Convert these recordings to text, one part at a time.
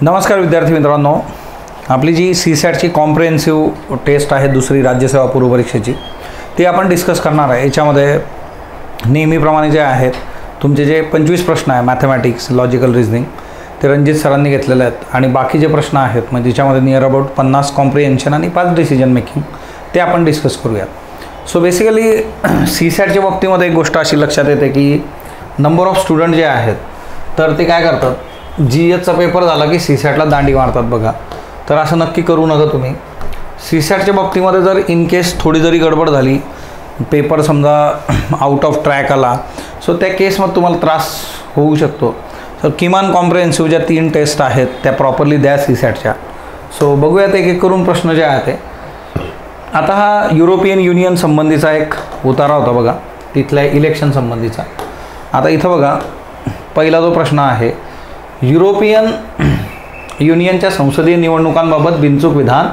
नमस्कार विद्यार्थी मित्रांनो, आपली जी CSATची कॉम्प्रिहेन्सिव्ह टेस्ट आहे दुसरी राज्यसेवा पूर्व परीक्षेची ती आपण डिस्कस करणार आहे। याच्यामध्ये नेहमीप्रमाणे जे आहेत तुमचे जे 25 प्रश्न आहे मॅथमॅटिक्स लॉजिकल रिझनिंग ते रणजित सरांनी घेतलेले आहेत आणि बाकी जे प्रश्न आहेत म्हणजे ज्याच्यामध्ये नियर अबाउट 50 कॉम्प्रिहेन्शन आणि 5 डिसिजन मेकिंग ते आपण डिस्कस करूयात। सो बेसिकली CSATच्या बाबतीमध्ये एक गोष्ट अशी लक्षात येते की नंबर ऑफ स्टुडंट जे आहेत तर ते काय करतात, GSचा पेपर झाला की CSATला दांडी मारतात बघा। तर असं नक्की करू नका तुम्ही। CSATच्या बाबतीमध्ये जर इन केस थोडी जरी गडबड झाली, पेपर समजा आउट ऑफ ट्रॅक आला, सो त्या केसमध्ये तुम्हाला त्रास होऊ शकतो। तर किमान कॉम्प्रिहेन्सिव्ह ज्या 3 टेस्ट आहेत त्या प्रॉपरली द्या CSATच्या। सो बघूयात एक एक करून प्रश्न जे आहेत ते। आता हा युरोपियन युनियन संबंधीचा एक उतारा होता बघा, तिथल्या इलेक्शन संबंधीचा। आता इथं बघा पहिला जो प्रश्न आहे, युरोपियन युनियनच्या संसदीय निवडणुकांबाबत बिनचूक विधान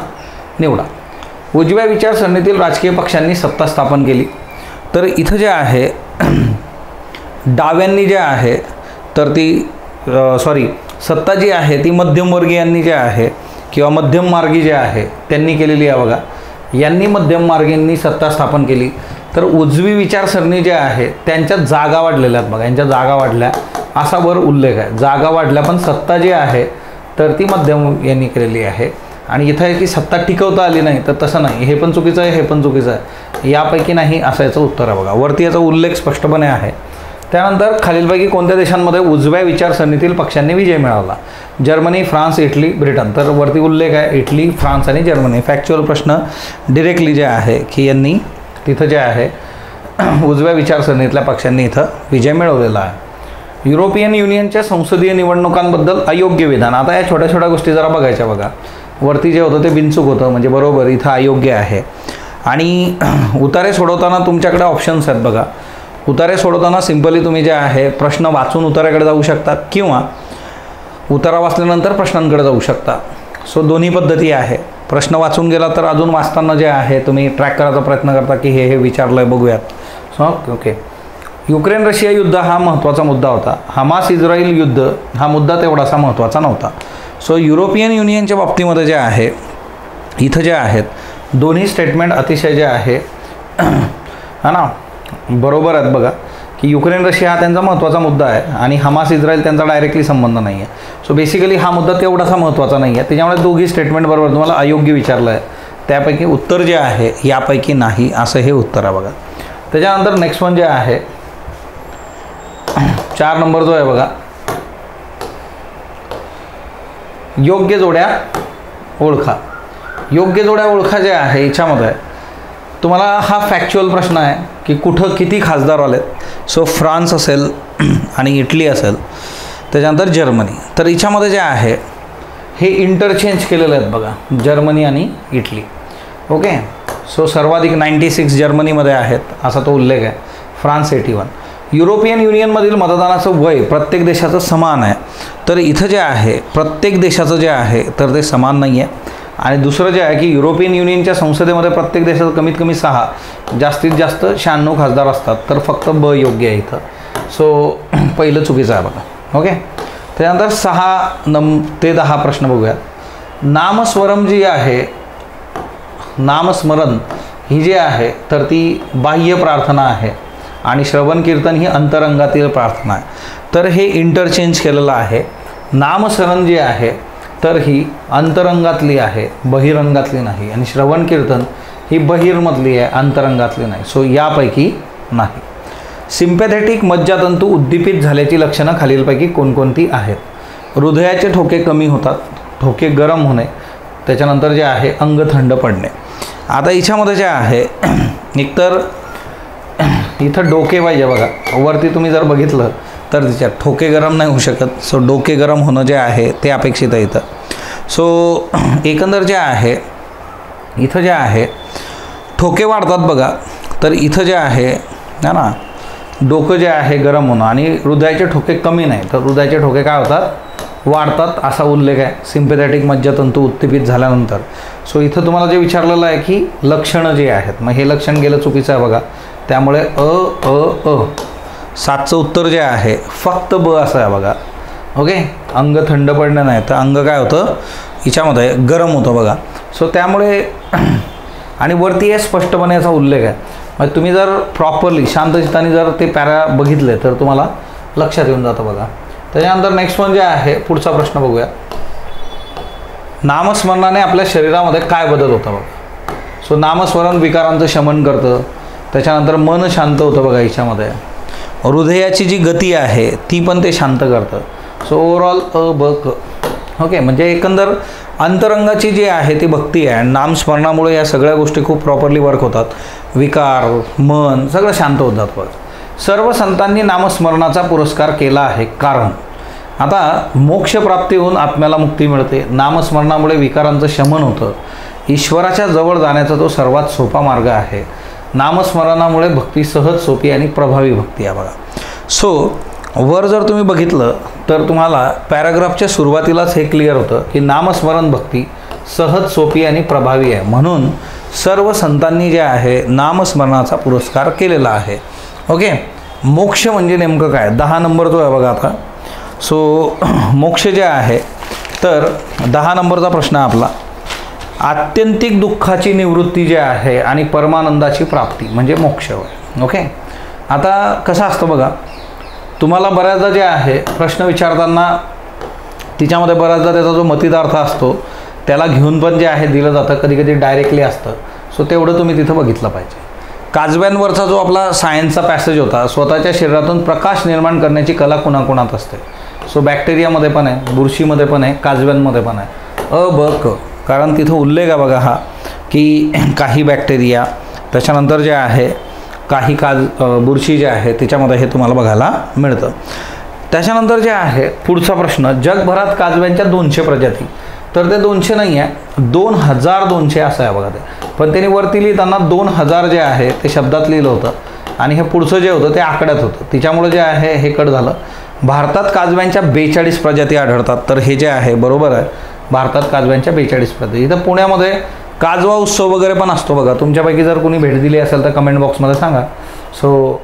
निवडा। उजव्या विचारसरणीतील राजकीय पक्षांनी सत्ता स्थापन केली। तर इथं जे आहे डाव्यांनी जे आहे तर ती सत्ता जी आहे ती मध्यमवर्गीयांनी जे आहे किंवा मध्यम मार्गी जे आहे त्यांनी केलेली आहे बघा। यांनी मध्यम मार्गींनी सत्ता स्थापन केली। तर उजवी विचारसरणी जे आहे त्यांच्या जागा वाढलेल्या आहेत बघा, यांच्या जागा वाढल्या असा वर उल्लेख आहे। जागा वाढल्या पण सत्ता जी आहे तर ती मध्यम यांनी केलेली आहे। आणि इथं आहे की सत्ता टिकवता आली नाही, तर तसं नाही, हे पण चुकीचं आहे, हे पण चुकीचं आहे, यापैकी नाही असं याचं उत्तर आहे बघा। वरती याचा उल्लेख स्पष्टपणे आहे। त्यानंतर खालीलपैकी कोणत्या देशांमध्ये उजव्या विचारसरणीतील पक्षांनी विजय मिळवला? Germany, France, Italy, Britain. तर वरती उल्लेख आहे इटली, फ्रान्स आणि जर्मनी। फॅक्च्युअल प्रश्न डिरेक्टली जे आहे की यांनी तिथं जे आहे उजव्या विचारसरणीतल्या पक्षांनी इथं विजय मिळवलेला आहे। युरोपियन युनियनच्या संसदीय निवडणुकांबद्दल अयोग्य विधान। आता या छोट्या छोट्या गोष्टी जरा बघायच्या बघा। वरती जे होतं ते बिनचूक होतं म्हणजे बरोबर, इथं अयोग्य आहे। आणि उतारे सोडवताना तुमच्याकडे ऑप्शन्स आहेत बघा। उतारे सोडवताना सिंपली तुम्ही जे आहे प्रश्न वाचून उताराकडे जाऊ शकता किंवा उतारा वाचल्यानंतर प्रश्नांकडे जाऊ शकता। सो दोन्ही पद्धती आहे। प्रश्न वाचून गेला तर अजून वाचताना जे आहे तुम्ही ट्रॅक करायचा प्रयत्न करता की हे विचारलं आहे बघूयात। सो ओके, युक्रेन रशिया युद्ध हा महत्त्वाचा मुद्दा होता। हमास इस्रायल युद्ध हा मुद्दा तेवढासा महत्त्वाचा नव्हता। सो युरोपियन युनियनच्या बाबतीमध्ये जे आहे इथं जे आहेत दोन्ही स्टेटमेंट अतिशय जे आहे हा ना बरोबर आहेत बघा, की युक्रेन रशिया हा त्यांचा महत्त्वाचा मुद्दा आहे आणि हमास इस्रायल त्यांचा डायरेक्टली संबंध नाही आहे। सो बेसिकली हा मुद्दा तेवढासा महत्त्वाचा नाही आहे, त्याच्यामुळे दोघी स्टेटमेंट बरोबर तुम्हाला अयोग्य विचारलं आहे, त्यापैकी उत्तर जे आहे यापैकी नाही असं हे उत्तर आहे बघा। त्याच्यानंतर नेक्स्ट वन जे आहे 4 नंबर जो आहे बघा, योग्य जोड्या ओळखा। योग्य जोड्या ओळखा जे आहे याच्यामध्ये तुम्हाला हा फॅक्च्युअल प्रश्न आहे की कुठं किती खासदार आलेत। सो फ्रान्स असेल आणि इटली असेल, त्याच्यानंतर जर्मनी। तर याच्यामध्ये जे आहे हे इंटरचेंज केलेले आहेत बघा, जर्मनी आणि इटली। ओके, सो सर्वाधिक 96 जर्मनीमध्ये आहेत असा तो उल्लेख आहे, फ्रान्स 81। युरोपियन युनियनमधील मतदानाचं वय प्रत्येक देशाचं समान आहे। तर इथं जे आहे प्रत्येक देशाचं जे आहे तर ते समान नाही आहे। आणि दुसरं जे आहे की युरोपियन युनियनच्या संसदेमध्ये प्रत्येक देशाचं कमीत कमी 6 जास्तीत जास्त 96 खासदार असतात, तर फक्त ब योग्य आहे इथं। सो पहिलं चुकीचं आहे बघा। ओके, त्यानंतर 6 ते 10 प्रश्न बघूयात। नामस्वरम जी आहे, नामस्मरण ही जी आहे तर ती बाह्य प्रार्थना आहे आणि श्रवण कीर्तन ही अंतरंगातील प्रार्थना आहे। तर हे इंटरचेंज केलेलं आहे। नामस्मरण जी आहे तर ही अंतरंगातली आहे, बहिरंगातली नाही, आणि श्रवण कीर्तन ही बहिर्मधली आहे, अंतरंगातली नाही। सो यापैकी नाही। सिम्पॅथेटिक मज्जातंतू उद्दीपित झाल्याची लक्षणं खालीलपैकी कोणकोणती आहेत? हृदयाचे ठोके कमी होतात, ठोके गरम होणे, त्याच्यानंतर जे आहे अंग थंड पडणे। आता याच्यामध्ये जे आहे एकतर इथं डोके पाहिजे बघा, वरती तुम्ही जर बघितलं तर तिच्यात ठोके गरम नाही होऊ शकत। सो डोके गरम होणं जे आहे ते अपेक्षित आहे इथं। सो एकंदर जे आहे इथं जे आहे ठोके वाढतात बघा, तर इथं जे आहे ना डोकं जे आहे गरम होणं आणि हृदयाचे ठोके कमी नाही, तर हृदयाचे ठोके काय होतात, वाढतात असा उल्लेख आहे सिम्पॅथेटिक मज्जातंतू उत्तेजित झाल्यानंतर। सो इथं तुम्हाला जे विचारलेलं आहे की लक्षणं जे आहेत, मग हे लक्षण गेलं चुकीचं आहे बघा, त्यामुळे 7चं उत्तर जे आहे फक्त ब असं आहे बघा। ओके, अंग थंड पडणं नाही तर अंग काय होतं हिच्यामध्ये गरम होतं बघा. सो त्यामुळे आणि वरती आहे स्पष्टपणे याचा उल्लेख आहे. म्हणजे तुम्ही जर प्रॉपरली शांत चित्ताने जर ते पॅरा बघितले तर तुम्हाला लक्षात येऊन जातं बघा. त्याच्यानंतर नेक्स्ट वन जे आहे पुढचा प्रश्न बघूया. नामस्मरणाने आपल्या शरीरामध्ये काय बदल होतं बघा. सो नामस्मरण विकारांचं शमन करतं. त्याच्यानंतर मन शांत होतं बघा हिच्यामध्ये. हृदयाची जी गती आहे ती पण ते शांत करतं. सो ओव्हरऑल ओके, म्हणजे एकंदर अंतरंगाची जी आहे ती भक्ती आहे. नामस्मरणामुळे या सगळ्या गोष्टी खूप प्रॉपरली वर्क होतात. विकार, मन सगळं शांत होत जातं. सर्व संतांनी नामस्मरणाचा पुरस्कार केला आहे कारण आता मोक्षप्राप्ती होऊन आत्म्याला मुक्ती मिळते. नामस्मरणामुळे विकारांचं शमन होतं. ईश्वराच्या जवळ जाण्याचा तो सर्वात सोपा मार्ग आहे. नामस्मरणामुळे भक्ती सहज, सोपी आणि प्रभावी भक्ती आहे बघा. सो वर जर तुम्ही बघितलं तर तुम्हाला पॅराग्राफच्या सुरुवातीलाच हे क्लिअर होतं की नामस्मरण भक्ती सहज, सोपी आणि प्रभावी आहे. म्हणून सर्व संतांनी जे आहे नामस्मरणाचा पुरस्कार केलेला आहे. ओके, मोक्ष म्हणजे नेमकं काय 10 नंबर जो आहे बघा आता. सो मोक्ष जे आहे तर 10 नंबरचा प्रश्न आपला आत्यंतिक दुःखाची निवृत्ती जी आहे आणि परमानंदाची प्राप्ती म्हणजे मोक्ष होय. ओके, आता कसं असतं बघा, तुम्हाला बऱ्याचदा जे आहे प्रश्न विचारताना तिच्यामध्ये बऱ्याचदा त्याचा जो मतितार्थ असतो त्याला घेऊन पण जे आहे दिलं जातं, कधी कधी डायरेक्टली असतं. सो तेवढं तुम्ही तिथं बघितलं पाहिजे. काजव्यांवरचा जो आपला सायन्सचा पॅसेज होता, स्वतःच्या शरीरातून प्रकाश निर्माण करण्याची कला कुणाकुणात असते. सो बॅक्टेरियामध्ये पण आहे, बुरशीमध्ये पण आहे, काजव्यांमध्ये पण आहे. कारण तिथं उल्लेख आहे बघा हा की काही बॅक्टेरिया, त्याच्यानंतर जे आहे काही बुरशी जे आहे तिच्यामध्ये हे तुम्हाला बघायला मिळतं. त्याच्यानंतर जे आहे पुढचा प्रश्न, जगभरात काजव्यांच्या 200 प्रजाती. तर ते 200 नाही आहे, 2200 असं आहे बघा ते. पण त्यांनी वरती लिहिताना 2000 जे आहे ते शब्दात लिहिलं होतं आणि हे पुढचं जे होतं ते आकड्यात होतं. तिच्यामुळे जे आहे हे कट झालं. भारतात काजव्यांच्या 42 प्रजाती आढळतात. तर हे जे आहे बरोबर आहे, भारतात काजव्यांच्या 42 प्रजाती. इथं पुण्यामध्ये काजवा उत्सव वगैरे पण असतो बघा. तुमच्यापैकी जर कोणी भेट दिली असेल तर कमेंट बॉक्समध्ये सांगा. सो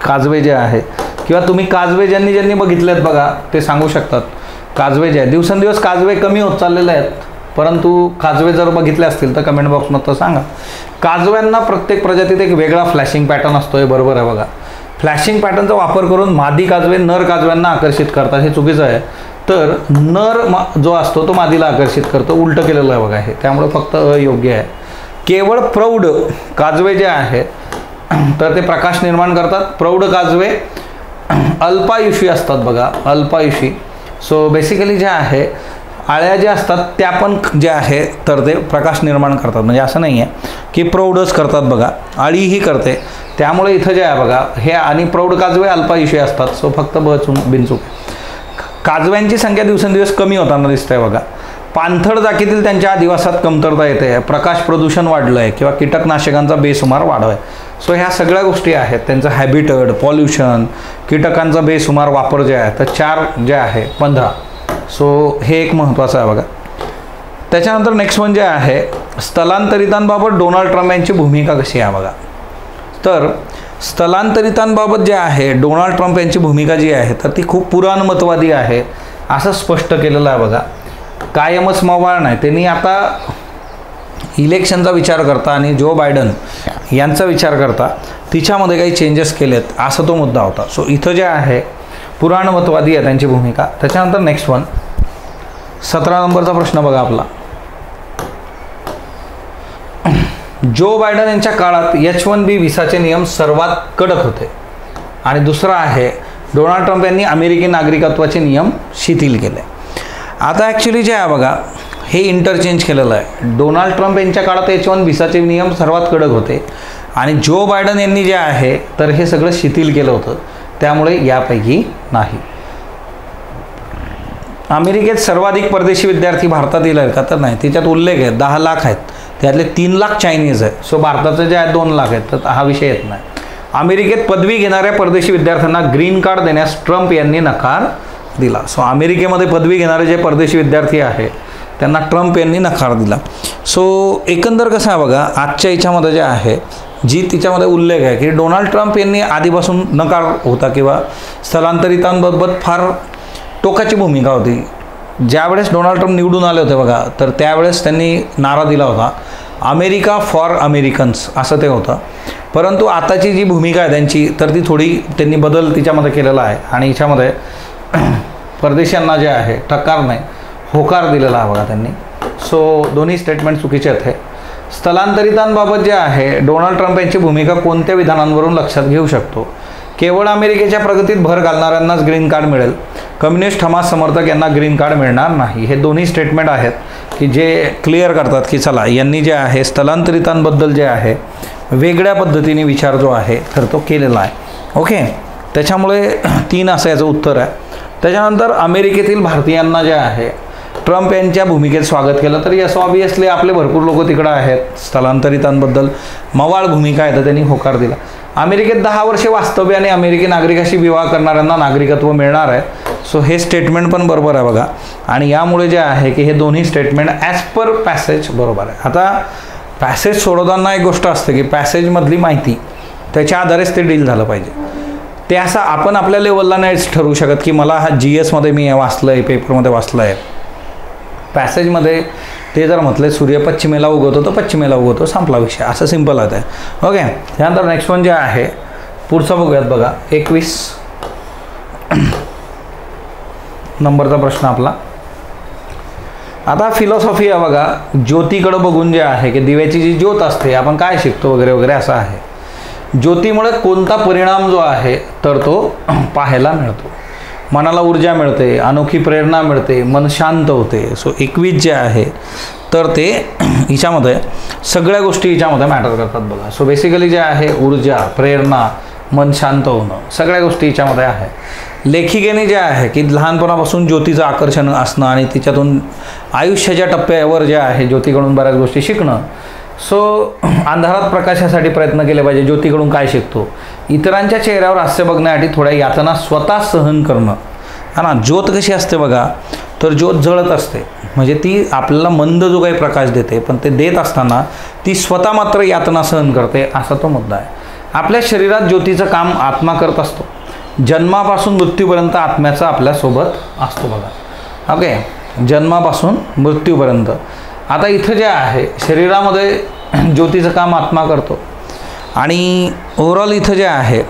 काजवे जे आहे किंवा तुम्ही काजवे ज्यांनी बघितलेत बघा ते सांगू शकतात. काजवे जे आहे दिवसेंदिवस काजवे कमी होत चाललेले आहेत, परंतु काजवे जर बघितले असतील तर कमेंट बॉक्समध्ये सांगा. काजव्यांना प्रत्येक प्रजातीत एक वेगळा फ्लॅशिंग पॅटर्न असतो. हे बरोबर आहे बघा. फ्लॅशिंग पॅटर्नचा वापर करून मादी काजवे नर काजव्यांना आकर्षित करतात. हे चुकीचं आहे. तर नर जो असतो तो मादीला आकर्षित करतो. उलटं केलेलं आहे बघा हे, त्यामुळे फक्त अयोग्य आहे. केवळ प्रौढ काजवे जे आहे तर ते प्रकाश निर्माण करतात. प्रौढ काजवे अल्पायुषी असतात बघा, अल्पायुषी. सो बेसिकली जे आहे आळ्या ज्या असतात त्या पण जे आहे तर ते प्रकाश निर्माण करतात. म्हणजे असं नाही आहे की प्रौढच करतात बघा, आळीही करते. त्यामुळे इथं जे आहे बघा हे आणि प्रौढ काजवे अल्पायुषी असतात. सो फक्त बिनचूक. काजव्यांची संख्या दिवसेंदिवस कमी होताना दिसते बघा. पाणथळ जातीतील त्यांच्या अधिवासात कमतरता येते. प्रकाश प्रदूषण वाढलं आहे किंवा कीटकनाशकांचा बेसुमार वाढ आहे. सो ह्या सगळ्या गोष्टी आहेत. त्यांचं हॅबिटेट, पॉल्युशन, कीटकांचा बेसुमार वापर जे आहे तर 4 जे आहे 15. सो हे एक महत्त्वाचं आहे बघा. त्याच्यानंतर नेक्स्ट वन जे आहे स्थलांतरितांबाबत डोनाल्ड ट्रम्प यांची भूमिका कशी आहे बघा. तर स्थलांतरितांबाबत जे आहे डोनाल्ड ट्रम्प यांची भूमिका जी आहे तर ती खूप पुराणमतवादी आहे असं स्पष्ट केलेलं आहे बघा. कायमच मवाळ नाही. त्यांनी आता इलेक्शनचा विचार करता आणि जो बायडन यांचा विचार करता तिच्यामध्ये काही चेंजेस केलेत असा तो मुद्दा होता. सो इथं जे आहे पुराणमतवादी आहे त्यांची भूमिका. त्याच्यानंतर नेक्स्ट वन 17 नंबरचा प्रश्न बघा आपला. जो बायडन यांच्या काळात H-1B व्हिसाचे नियम सर्वात कडक होते. आणि दुसरा आहे डोनाल्ड ट्रम्प यांनी अमेरिकी नागरिकत्वाचे नियम शिथिल केले. आता ॲक्च्युली जे आहे बघा हे इंटरचेंज केलेलं आहे. डोनाल्ड ट्रम्प यांच्या काळात H-1 व्हिसाचे नियम सर्वात कडक होते आणि जो बायडन यांनी जे आहे तर हे सगळं शिथिल केलं होतं. त्यामुळे यापैकी नाही. अमेरिकेत सर्वाधिक परदेशी विद्यार्थी भारतात आहेत का तर नाही. त्याच्यात उल्लेख आहे 10 लाख आहेत, त्यातले 3 लाख चायनीज आहे. सो भारताचे जे आहे 2 लाख आहेत, तर हा विषय येत नाही. अमेरिकेत पदवी घेणाऱ्या परदेशी विद्यार्थ्यांना ग्रीन कार्ड देण्यास ट्रम्प यांनी नकार दिला. सो अमेरिकेमध्ये पदवी घेणारे जे परदेशी विद्यार्थी आहे त्यांना ट्रम्प यांनी नकार दिला. सो एकंदर कसं आहे बघा आजच्या याच्यामध्ये जे आहे जी तिच्यामध्ये उल्लेख आहे की डोनाल्ड ट्रम्प यांनी आधीपासून नकार होता किंवा स्थलांतरितांबाबत फार टोकाची भूमिका होती. ज्यावेळेस डोनाल्ड ट्रम्प निवडून आले होते बघा, तर त्यावेळेस त्यांनी नारा दिला होता अमेरिका फॉर अमेरिकन्स असं ते होतं. परंतु आताची जी भूमिका आहे त्यांची, तर ती थोडी त्यांनी बदल तिच्यामध्ये केलेला आहे आणि याच्यामध्ये परदेशांना जे आहे टकार नाही होकार दिलेला आहे बघा त्यांनी. सो दोन्ही स्टेटमेंट चुकीचे आहेत. हे स्थलांतरितांबाबत जे आहे डोनाल्ड ट्रम्प यांची भूमिका कोणत्या विधानांवरून लक्षात घेऊ शकतो? केवळ अमेरिकेच्या प्रगतीत भर घालणाऱ्यांनाच ग्रीन कार्ड मिळेल, कम्युनिस्ट हमास समर्थक यांना ग्रीन कार्ड मिळणार नाही. हे दोन्ही स्टेटमेंट आहेत की जे क्लिअर करतात की चला यांनी जे आहे स्थलांतरितांबद्दल जे आहे वेगळ्या पद्धतीने विचार जो आहे तर तो केलेला आहे. ओके, त्याच्यामुळे 3 असं याचं उत्तर आहे. त्याच्यानंतर अमेरिकेतील भारतीयांना जे आहे ट्रम्प यांच्या भूमिकेत स्वागत केलं. तर यस ऑब्वियसली आपले भरपूर लोक तिकडं आहेत. स्थलांतरितांबद्दल मवाळ भूमिका आहे तर त्यांनी होकार दिला. अमेरिकेत 10 वर्षे वास्तव्य आणि अमेरिकी नागरिकाशी विवाह करणाऱ्यांना नागरिकत्व मिळणार आहे. सो हे स्टेटमेंट पण बरोबर आहे बघा. आणि यामुळे जे आहे की हे दोन्ही स्टेटमेंट ॲज पर पॅसेज बरोबर आहे. आता पॅसेज सोडवताना एक गोष्ट असते की पॅसेजमधली माहिती त्याच्या आधारेच ते डील झालं पाहिजे. ते असं आपण आपल्या लेवलला नाहीच ठरवू शकत की मला हा GSमध्ये मी वाचलं आहे, पेपरमध्ये वाचलं आहे. पॅसेजमध्ये ते जर म्हटलं सूर्य पश्चिमेला उगवतो तर पश्चिमेला उगवतो, संपला विषय. असं सिंपल आहे. ओके, त्यानंतर नेक्स्ट वन जे आहे पुढचा बघूयात बघा. 21 नंबरचा प्रश्न आपला. आता फिलॉसॉफी आहे बघा. ज्योतीकडं बघून जे आहे की दिव्याची जी ज्योत असते आपण काय शिकतो वगैरे वगैरे असं आहे. ज्योतीमुळे कोणता परिणाम जो आहे तर तो पाहायला मिळतो. मनाला ऊर्जा मिळते, अनोखी प्रेरणा मिळते, मन शांत होते. सो 21 जे आहे तर ते हिच्यामध्ये सगळ्या गोष्टी हिच्यामध्ये मॅटर करतात बघा. सो बेसिकली जे आहे ऊर्जा, प्रेरणा, मन शांत होणं सगळ्या गोष्टी हिच्यामध्ये आहे. लेखिकेने जे आहे की लहानपणापासून ज्योतीचं आकर्षण असणं आणि तिच्यातून आयुष्याच्या टप्प्यावर जे आहे ज्योतीकडून बऱ्याच गोष्टी शिकणं. सो अंधारात प्रकाशासाठी प्रयत्न केले पाहिजे. ज्योतीकडून काय शिकतो? इतरांच्या चेहऱ्यावर हास्य बघण्यासाठी थोड्या यातना स्वतः सहन करणं. हा ना, ज्योत कशी असते बघा, तर ज्योत जळत असते म्हणजे ती आपल्याला मंद जो काही प्रकाश देते, पण ते देत असताना ती स्वतः मात्र यातना सहन करते, असा तो मुद्दा आहे. आपल्या शरीरात ज्योतीचं काम आत्मा करत असतो. जन्मापासून मृत्यूपर्यंत आत्म्याचा आपल्यासोबत असतो बघा. ओके, जन्मापासून मृत्यूपर्यंत. आता इथं जे आहे शरीरामध्ये ज्योतीचं काम आत्मा करतो आणि ओव्हरऑल इथं जे आहे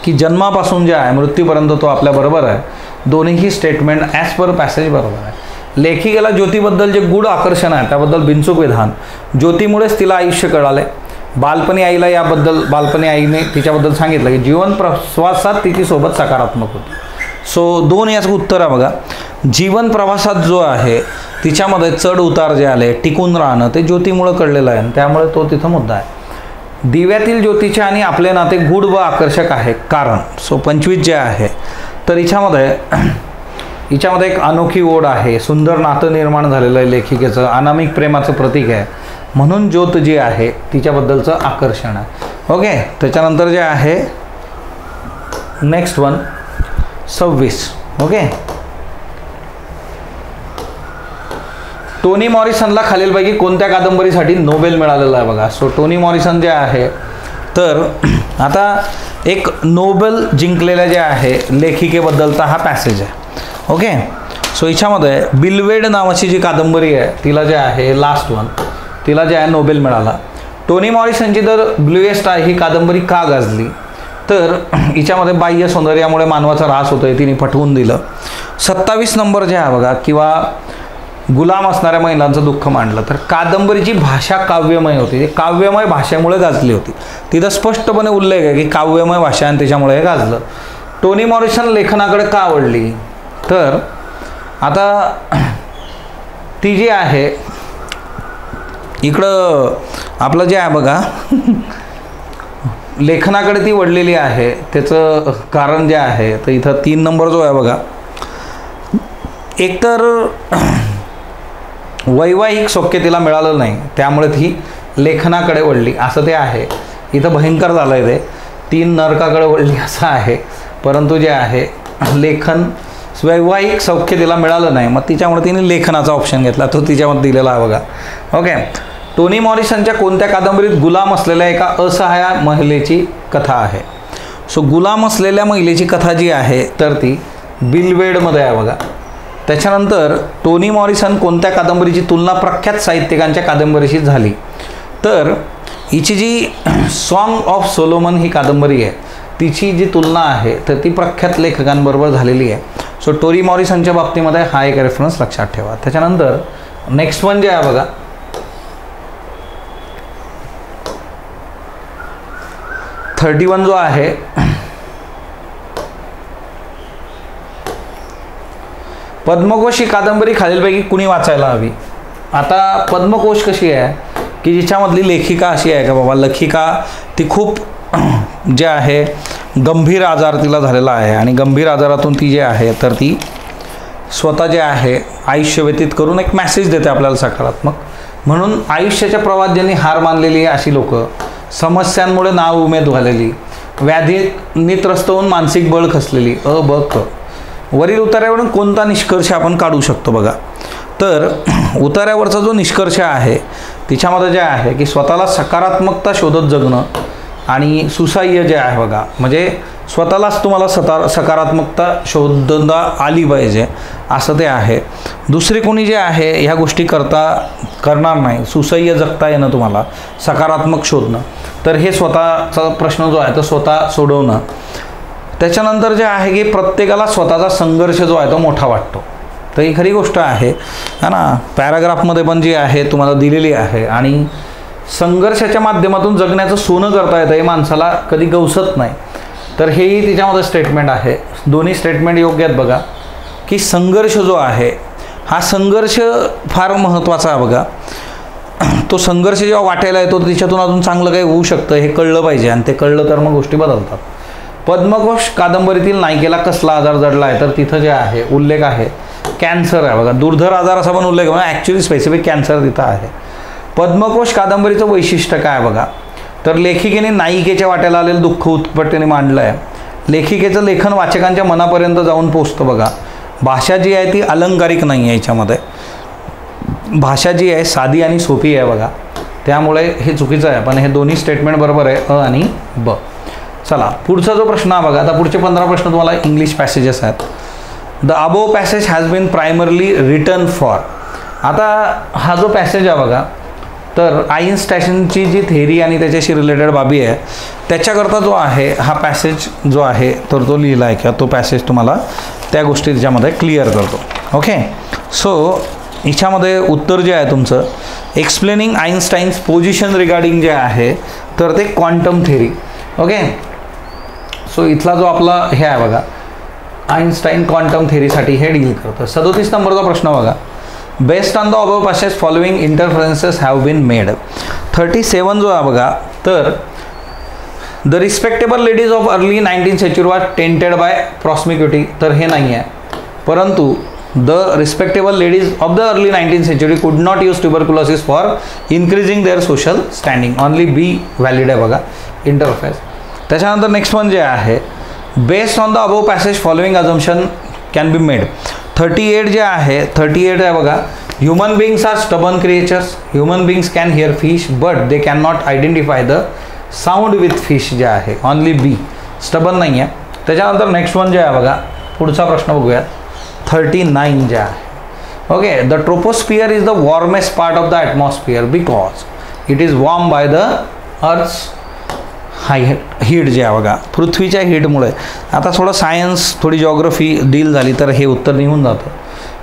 की जन्मापासून जे आहे मृत्यूपर्यंत तो आपल्याबरोबर आहे. दोन्हीही स्टेटमेंट ॲज पर पॅसेज बरोबर आहे. लेखिकेला ज्योतीबद्दल जे गूढ आकर्षण आहे त्याबद्दल बिनचूक विधान. ज्योतीमुळेच तिला आयुष्य कळाले. बालपणी आईने तिच्याबद्दल सांगितलं की जीवन प्रवासात तिची सोबत सकारात्मक होती. सो 2 याचं उत्तर आहे बघा. जीवन प्रवासात जो आहे तिच्यामध्ये चढ उतार जे आले, टिकून राहणं, ते ज्योतीमुळं कळलेलं आहे. त्यामुळे तो तिथं मुद्दा आहे. दिव्यातील ज्योतीचे आणि आपले नाते गूढ व आकर्षक आहे कारण. सो 25 जे आहे तर हिच्यामध्ये एक अनोखी ओढ आहे, सुंदर नातं निर्माण झालेलं आहे लेखिकेचं, अनामिक प्रेमाचं प्रतीक आहे, म्हणून ज्योत जी आहे तिच्याबद्दलचं आकर्षण आहे. ओके, त्याच्यानंतर जे आहे नेक्स्ट वन 26. ओके, टोनी मॉरिसनला खालीलपैकी कोणत्या कादंबरीसाठी नोबेल मिळालेला आहे बघा. सो टोनी मॉरिसन जे आहे तर आता एक नोबेल जिंकलेल्या जे आहे लेखिकेबद्दलचा हा पॅसेज आहे. ओके, सो हिच्यामध्ये बिलवेड नावाची जी कादंबरी आहे तिला जे आहे लास्ट वन तिला जे आहे नोबेल मिळाला. टोनी मॉरिसनची तर ब्लूएस्ट आहे ही कादंबरी का गाजली तर हिच्यामध्ये बाह्य सौंदर्यामुळे मानवाचा ऱ्हास होतोय, तिने पटवून दिलं. 27 नंबर जे आहे बघा, किंवा गुलाम असणाऱ्या महिलांचं दुःख मांडलं. तर कादंबरीची भाषा काव्यमय होती. काव्यमय भाषेमुळे गाजली होती. तिथं स्पष्टपणे उल्लेख आहे की काव्यमय भाषा आणि त्याच्यामुळे हे गाजलं. टोनी मॉरिसन लेखनाकडे का आवडली तर आता ती जी आहे इकडं आपलं जे आहे बघा लेखनाकडे ती वळलेली आहे. त्याचं कारण जे आहे तर इथं 3 नंबर जो आहे बघा, एकतर वैवाहिक सौख्य तिला मिळालं नाही त्यामुळे ती लेखनाकडे वळली असं ते आहे. इथं भयंकर झालं आहे ते 3 नरकाकडे वळली असं आहे. परंतु जे आहे लेखन वैवाहिक सौख्य तिला मिळालं नाही, मग तिच्यामुळे तिने लेखनाचा ऑप्शन घेतला, तो तिच्यामध्ये दिलेला आहे बघा. ओके, टोनी मॉरिसनच्या कोणत्या कादंबरीत गुलाम असलेल्या एका असहाय महिलेची कथा आहे. सो गुलाम असलेल्या महिलेची कथा जी आहे तर ती बिलवेडमध्ये आहे बघा. त्याच्यानंतर टोनी मॉरिसन कोणत्या कादंबरीची तुलना प्रख्यात साहित्यिकांच्या कादंबरीशी झाली, तर हिची जी सॉन्ग ऑफ सोलोमन ही कादंबरी आहे तिची जी तुलना आहे तर ती प्रख्यात लेखकांबरोबर झालेली आहे. सो टोनी मॉरिसनच्या बाबतीमध्ये हा एक रेफरन्स लक्षात ठेवा. त्याच्यानंतर नेक्स्ट वन जे आहे बघा, 31 जो आहे पद्मकोश ही कादंबरी खालीलपैकी कुणी वाचायला हवी. आता पद्मकोश कशी आहे की जिच्यामधली लेखिका अशी आहे का बाबा, लेखिका ती खूप जे आहे गंभीर आजार तिला झालेला आहे आणि गंभीर आजारातून ती जे आहे तर ती स्वतः जे आहे आयुष्य व्यतीत करून एक मेसेज देते आपल्याला सकारात्मक. म्हणून आयुष्याच्या प्रवाहात ज्यांनी हार मानलेली आहे अशी लोक, समस्यांमुळे नाउमेद झालेली, व्याधींनी त्रस्त होऊन मानसिक बळ खचलेली, वरील उतार्यावरून कोणता निष्कर्ष आपण काढू शकतो बघा. तर उतार्यावरचा जो निष्कर्ष आहे तिच्यामध्ये जे आहे की स्वतःला सकारात्मकता शोधत जगणं आणि सुसह्य जे आहे बघा, म्हणजे स्वतःलाच तुम्हाला सकारात्मकता शोधता आली पाहिजे असं ते आहे. दुसरे कोणी जे आहे ह्या गोष्टी करणार नाही, सुसह्य जगता येणं तुम्हाला, सकारात्मक शोधणं, तर हे स्वतःचा प्रश्न जो आहे तो स्वतः सोडवणं. त्याच्यानंतर जे आहे की प्रत्येकाला स्वतःचा संघर्ष जो आहे तो मोठा वाटतो, तर ही खरी गोष्ट आहे ना. पॅराग्राफमध्ये पण जी आहे तुम्हाला दिलेली आहे आणि संघर्षाच्या माध्यमातून जगण्याचं सोनं करता येतं हे माणसाला कधी गवसत नाही, तर हेही तिच्यामध्ये स्टेटमेंट आहे. दोन्ही स्टेटमेंट योग्य आहेत बघा, की संघर्ष जो आहे हा संघर्ष फार महत्त्वाचा आहे बघा. तो संघर्ष जेव्हा वाटायला येतो तिच्यातून अजून चांगलं काही होऊ शकतं हे कळलं पाहिजे आणि ते कळलं तर मग गोष्टी बदलतात. पद्मकोश कादंबरीतील नायिकेला कसला आजार जडला आहे तर तिथं जे आहे उल्लेख आहे कॅन्सर आहे बघा. दुर्धर आजार असा पण उल्लेख आहे, ॲक्च्युली स्पेसिफिक कॅन्सर तिथं आहे. पद्मकोश कादंबरीचं वैशिष्ट्य काय बघा, तर लेखिकेने नायिकेच्या वाट्याला आलेलं दुःख उत्कटतेने मांडलं आहे. लेखिकेचं लेखन वाचकांच्या मनापर्यंत जाऊन पोचतं बघा. भाषा जी आहे ती अलंकारिक नाही आहे, याच्यामध्ये भाषा जी आहे साधी आणि सोपी आहे बघा. त्यामुळे हे चुकीचं आहे, पण हे दोन्ही स्टेटमेंट बरोबर आहे, अ आणि ब. चला पुढचा जो प्रश्न आहे बघा, आता पुढचे 15 प्रश्न तुम्हाला इंग्लिश पॅसेजेस आहेत. The above passage has been primarily written for. आता हा जो पॅसेज आहे बघा, तर आईन्स्टाईनची जी थेरी आणि त्याच्याशी रिलेटेड बाबी आहे त्याच्याकरता जो आहे हा पॅसेज जो आहे तर तो लिहिला आहे किंवा तो पॅसेज तुम्हाला त्या गोष्टी त्याच्यामध्ये क्लिअर करतो. ओके, सो हिच्यामध्ये उत्तर जे आहे तुमचं एक्सप्लेनिंग आईन्स्टाईन्स पोझिशन रिगार्डिंग जे आहे तर ते क्वांटम थेरी. ओके, सो इथला जो आपला हे आहे बघा आईन्स्टाईन क्वांटम थेरीसाठी हे डील करतं. 37 नंबरचा प्रश्न बघा, based on the above passage following inferences have been made. 37 जो आहे बघा, तर the respectable ladies of early 19th century were tainted by promiscuity, तर हे नाही आहे. परंतु the respectable ladies of the early 19th century could not use tuberculosis for increasing their social standing. Only B valid आहे बघा inference. त्याच्यानंतर next one जे आहे based on the above passage following assumption can be made. 38 जे आहे 38 आहे बघा, human beings are stubborn creatures. Human beings can hear fish but they can not identify the sound with fish जे आहे, only बी stubborn नाही आहे. त्याच्यानंतर next one जे आहे बघा, पुढचा प्रश्न बघूयात 39 जे आहे. Okay, the troposphere is the warmest part of the atmosphere because it is warm by the earth's heat जे आहे बघा, पृथ्वीच्या हीटमुळे. आता थोडं सायन्स थोडी जॉग्रफी डील झाली तर हे उत्तर निघून जातं.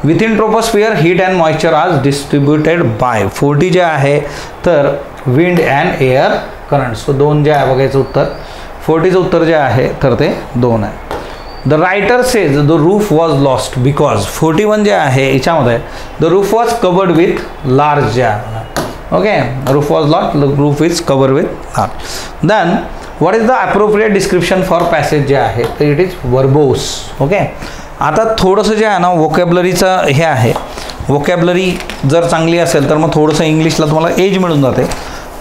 Within troposphere heat and moisture are distributed by 40 जे आहे तर wind and air current. So 2 जे आहे बघायचं उत्तर, 40चं उत्तर जे आहे तर ते 2 आहे. The writer says the roof was lost because 41 जे आहे याच्यामध्ये the roof was covered with large जे आहे. Okay, roof was lost, roof is covered with large. Then what is the appropriate description for passage जे आहे तर it is verbose. Okay, आता थोडंसं जे आहे ना वोकॅब्लरीचं हे आहे, वोकॅब्लरी जर चांगली असेल तर मग थोडंसं इंग्लिशला तुम्हाला एज मिळून जाते.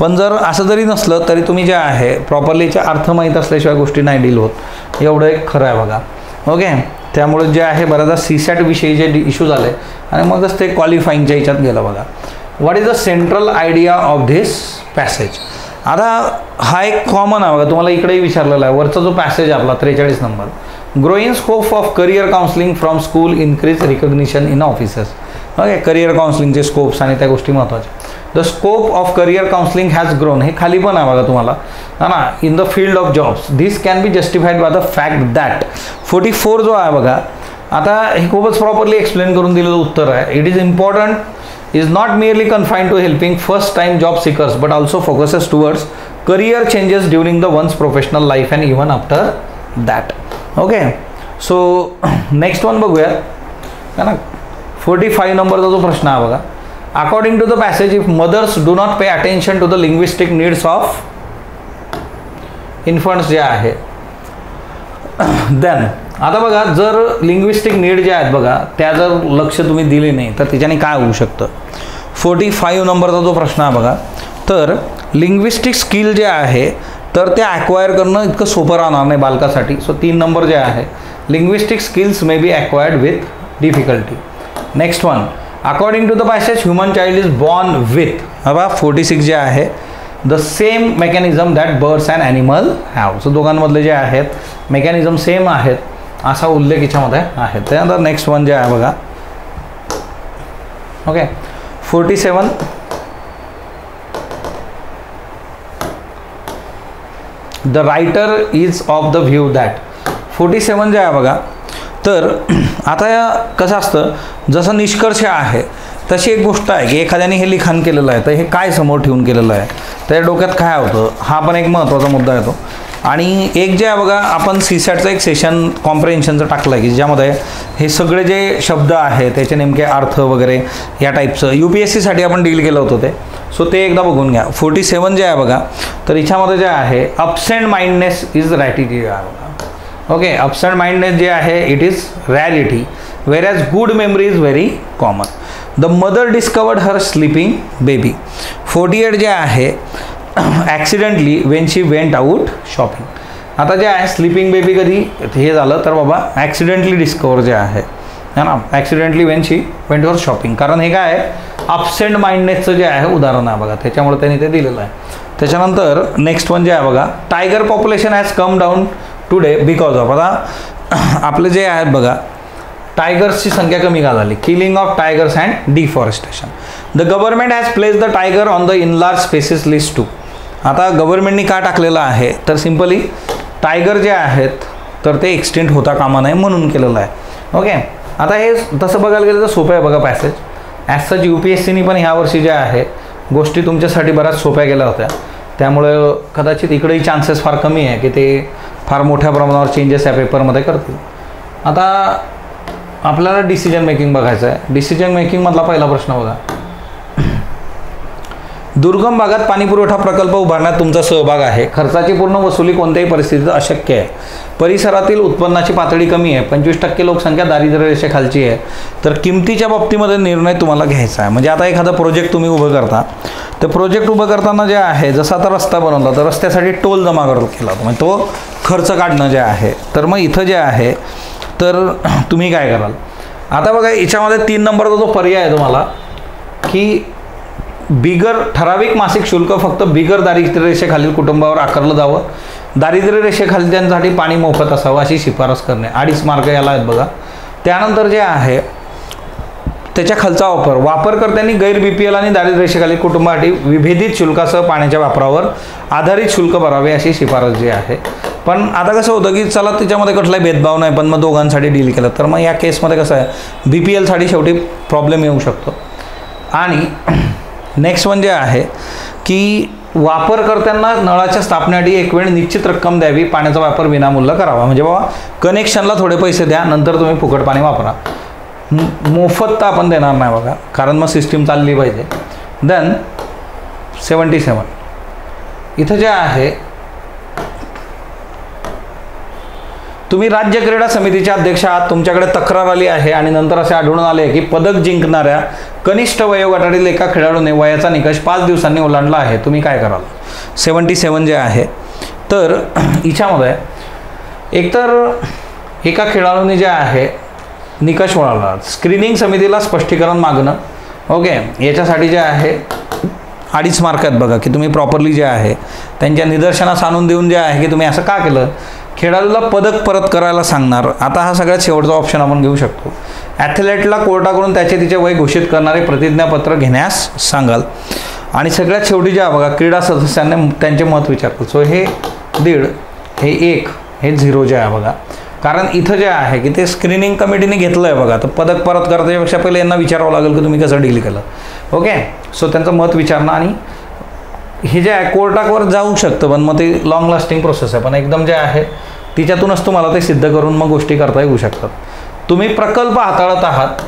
पण जर असं जरी नसलं तरी तुम्ही जे आहे प्रॉपरलीचे अर्थ माहीत असल्याशिवाय गोष्टी नाही डील होत, एवढं एक खरं आहे बघा. ओके, त्यामुळे जे आहे बऱ्याचदा CSAT विषयी जे इश्यू झाले आणि मगच ते क्वालिफाईंगच्या ह्याच्यात गेलं बघा. What is the central idea of this passage. आता हा एक कॉमन आहे बघा, तुम्हाला इकडेही विचारलेला आहे. वरचा जो पॅसेज आहे आपला 43 नंबर, growing scope of career counselling from school increase recognition in offices. Okay, career काउन्सिलिंगचे स्कोप्स आणि त्या गोष्टी महत्त्वाच्या. The scope of career counselling has grown, हे खाली पण आहे बघा तुम्हाला है ना, in the field of jobs. This can be justified by the fact that 44 जो आहे बघा, आता हे खूपच प्रॉपरली एक्सप्लेन करून दिलेलं उत्तर आहे. It is important is not merely confined to helping first time job seekers but also focuses towards career changes during the one's professional life and even after that. Okay, so next one बघूया है ना. 45 नंबरचा जो प्रश्न आहे बघा, according to the passage if mothers do not pay attention to the linguistic needs of infants जे आहे देन, आता बघा जर लिंग्विस्टिक नीड जे आहेत बघा त्या जर लक्ष तुम्ही दिले नाही तर त्याच्याने काय होऊ शकतं. 45 नंबरचा जो प्रश्न आहे बघा, तर लिंग्विस्टिक स्किल जे आहे तर ते ॲक्वायर करणं इतकं सोपं राहणार नाही बालकासाठी. सो 3 नंबर जे आहे, linguistic skills may be acquired with difficulty. Next one, according to the passage human child is born with, बघा 46 जे आहे, the same mechanism that birds and animal have. So दोघांमधले जे आहेत मेकॅनिझम सेम आहेत असा उल्लेख याच्यामध्ये आहे. त्यानंतर नेक्स्ट वन जे आहे बघा, okay 47, the writer is of the view that. 47 जे आहे बघा, तर आता कसं असतं, जसं निष्कर्ष आहे तशी एक गोष्ट आहे की एखाद्याने हे लिखाण केलेलं आहे तर हे काय समोर ठेवून केलेलं आहे, त्या डोक्यात काय होतं, हा पण एक महत्त्वाचा मुद्दा येतो. आणि एक जे आहे बघा, आपण सीसॅटचं एक सेशन कॉम्प्रिहेन्शनचं टाकलं आहे की ज्यामध्ये हे सगळे जे शब्द आहेत त्याचे नेमके अर्थ वगैरे या टाईपचं UPSCसाठी आपण डील केलं होतं ते. सो ते एकदा बघून घ्या. 47 जे आहे बघा, तर याच्यामध्ये जे आहे अब्सेंट माइंडनेस इज रॅटिटी आहे बघा. ओके, अब्सेंट माइंडनेस जे आहे it is rarity whereas good memory is very common. The mother discovered her sleeping baby. 48 जे आहे accidentally when she went out shopping. आता जे आहे स्लीपिंग बेबी कधी हे झालं तर बाबा ॲक्सिडेंटली डिस्कवर जे आहे ना, accidentally when she went out shopping. कारण हे काय आहे अब्सेंट माइंडनेसचं जे आहे उदाहरण आहे बघा, त्याच्यामुळे त्यांनी ते दिलेलं आहे. त्याच्यानंतर नेक्स्ट वन जे आहे बघा, tiger population has come down today because of. आता आपले जे आहेत बघा टायगर्सची संख्या कमी का झाली, killing of tigers and deforestation. The government has place the tiger on the enlarge species list 2. आता गव्हर्नमेंटनी का टाकलेलं आहे तर सिम्पली टायगर जे आहेत तर ते एक्सटेंट होता कामा नये म्हणून केलेलं आहे. ओके, आता हे तसं बघायला गेलं तर सोपं आहे बघा पॅसेज. ॲज सच UPSCनी पण ह्या वर्षी ज्या आहे गोष्टी तुमच्यासाठी बऱ्याच सोप्या गेल्या होत्या, त्यामुळे कदाचित इकडेही चान्सेस फार कमी आहे की ते फार मोठ्या प्रमाणावर चेंजेस या पेपरमध्ये करतील. आता आपल्याला डिसिजन मेकिंग बघायचं आहे. डिसिजन मेकिंगमधला पहिला प्रश्न बघा, दुर्गम भागात पाणीपुरवठा प्रकल्प उभारण्यात तुमचा सहभाग आहे. खर्चाची पूर्ण वसुली कोणत्याही परिस्थितीत अशक्य आहे. परिसरातील उत्पन्नाची पातळी कमी आहे. 25% लोकसंख्या दारिद्र्य रेषेखालची आहे. तर किमतीच्या बाबतीमध्ये निर्णय तुम्हाला घ्यायचा आहे. म्हणजे आता एखादा प्रोजेक्ट तुम्ही उभं करता, तर प्रोजेक्ट उभं करताना जे आहे जसं आता रस्ता बनवला तर रस्त्यासाठी टोल जमा केला म्हणजे तो खर्च काढणं जे आहे. तर मग इथं जे आहे तर तुम्ही काय कराल. आता बघा याच्यामध्ये 3 नंबरचा जो पर्याय आहे तुम्हाला की बिगर ठराविक मासिक शुल्क फक्त बिगर दारिद्र्य रेषेखालील कुटुंबावर आकारलं जावं. दारिद्र्य रेषेखालच्यांसाठी पाणी मोफत असावं अशी शिफारस करणे. 2.5 मार्क याला आहेत बघा. त्यानंतर जे आहे त्याच्या खालचा वापरकर्त्यांनी गैर BPL आणि दारिद्र्य रेषेखालील कुटुंबासाठी विभेदित शुल्कासह पाण्याच्या वापरावर आधारित शुल्क भरावे अशी शिफारस जी आहे. पण आता कसं होतं की चला त्याच्यामध्ये कुठलाही भेदभाव नाही पण मग दोघांसाठी डील केलं तर मग या केसमध्ये कसं आहे BPLसाठी शेवटी प्रॉब्लेम येऊ शकतो. आणि नेक्स्ट वन जे आहे की वापरकर्त्यांना नळाच्या स्थापनेसाठी एक वेळ निश्चित रक्कम द्यावी. पाण्याचा वापर विनामूल्य करावा. म्हणजे बाबा कनेक्शनला थोडे पैसे द्या नंतर तुम्ही फुकट पाणी वापरा. मोफत तर आपण देणार नाही बघा कारण मग सिस्टीम चालली पाहिजे. देन 77 इथं जे आहे तुम्ही राज्य क्रीडा समितीचे अध्यक्ष आहात. तुमच्याकडे तक्रार आली आहे आणि नंतर असे आढळून आले की पदक जिंकणाऱ्या कनिष्ठ वयोगटातील एका खेळाडूने वयाचा निकष 5 दिवसांनी ओलांडला आहे. तुम्ही काय कराल. 77 जे आहे तर हिच्यामध्ये एकतर एका खेळाडूने जे आहे निकष ओलांडला. स्क्रीनिंग समितीला स्पष्टीकरण मागणं. ओके, याच्यासाठी जे आहे 2.5 मार्क आहेत बघा की तुम्ही प्रॉपरली जे आहे त्यांच्या निदर्शनास आणून देऊन जे आहे की तुम्ही असं का केलं खेळाडूला पदक परत करायला सांगणार. आता हा सगळ्यात शेवटचा ऑप्शन आपण घेऊ शकतो. ॲथलेटला कोर्टाकडून तिचे वय घोषित करणारे प्रतिज्ञापत्र घेण्यास सांगाल. आणि सगळ्यात शेवटी जे बघा, क्रीडा सदस्यांना त्यांचे मत विचारतात. सो हे 1.5, हे 1, हे 0 जे आहे बघा. कारण इथं जे आहे की ते स्क्रीनिंग कमिटीने घेतलं आहे बघा, तर पदक परत करण्यापेक्षा पहिले यांना विचारावं लागेल की तुम्ही कसं डील केलं. ओके, सो त्यांचं मत विचारणं. आणि हे जे आहे कोर्टावर जाऊ शकतं, पण मग ते लॉंग लास्टिंग प्रोसेस आहे. पण एकदम जे आहे तिच्यातूनच तुम्हाला ते सिद्ध करून मग गोष्टी करता येऊ शकतात. तुम्ही प्रकल्प हाताळत आहात,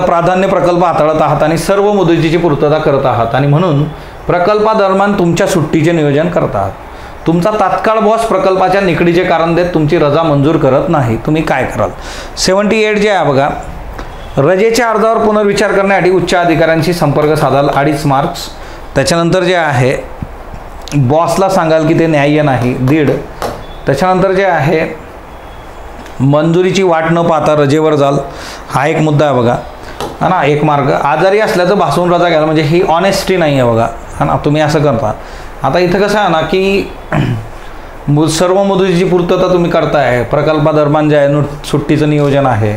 प्राधान्य प्रकल्प हाताळत आहात आणि सर्व मुदतीची पूर्तता करत आहात आणि म्हणून प्रकल्पादरम्यान तुमच्या सुट्टीचे नियोजन करत आहात. तुमचा तात्काळ बॉस प्रकल्पाच्या निकडीचे कारण देत तुमची रजा मंजूर करत नाही. तुम्ही काय कराल? 78 जे आहे बघा, रजेच्या अर्जावर पुनर्विचार करण्यासाठी उच्च अधिकाऱ्यांशी संपर्क साधाल, 2.5 मार्क्स. त्याच्यानंतर जे आहे बॉसला सांगाल की ते न्याय्य नाही, 1.5. त्याच्यानंतर जे आहे मंजुरीची वाट न पाहता रजेवर जाल, हा एक मुद्दा आहे बघा, हा ना, 1 मार्क. आजारी असल्याचं भासून रजा घ्याल, म्हणजे ही ऑनेस्टी नाही आहे बघा, हा ना, तुम्ही असं करता. आता इथं कसं आहे ना की सर्व मुदतीची पूर्तता तुम्ही करताय, प्रकल्पादरम्यान जे आहे सुट्टीचं नियोजन आहे,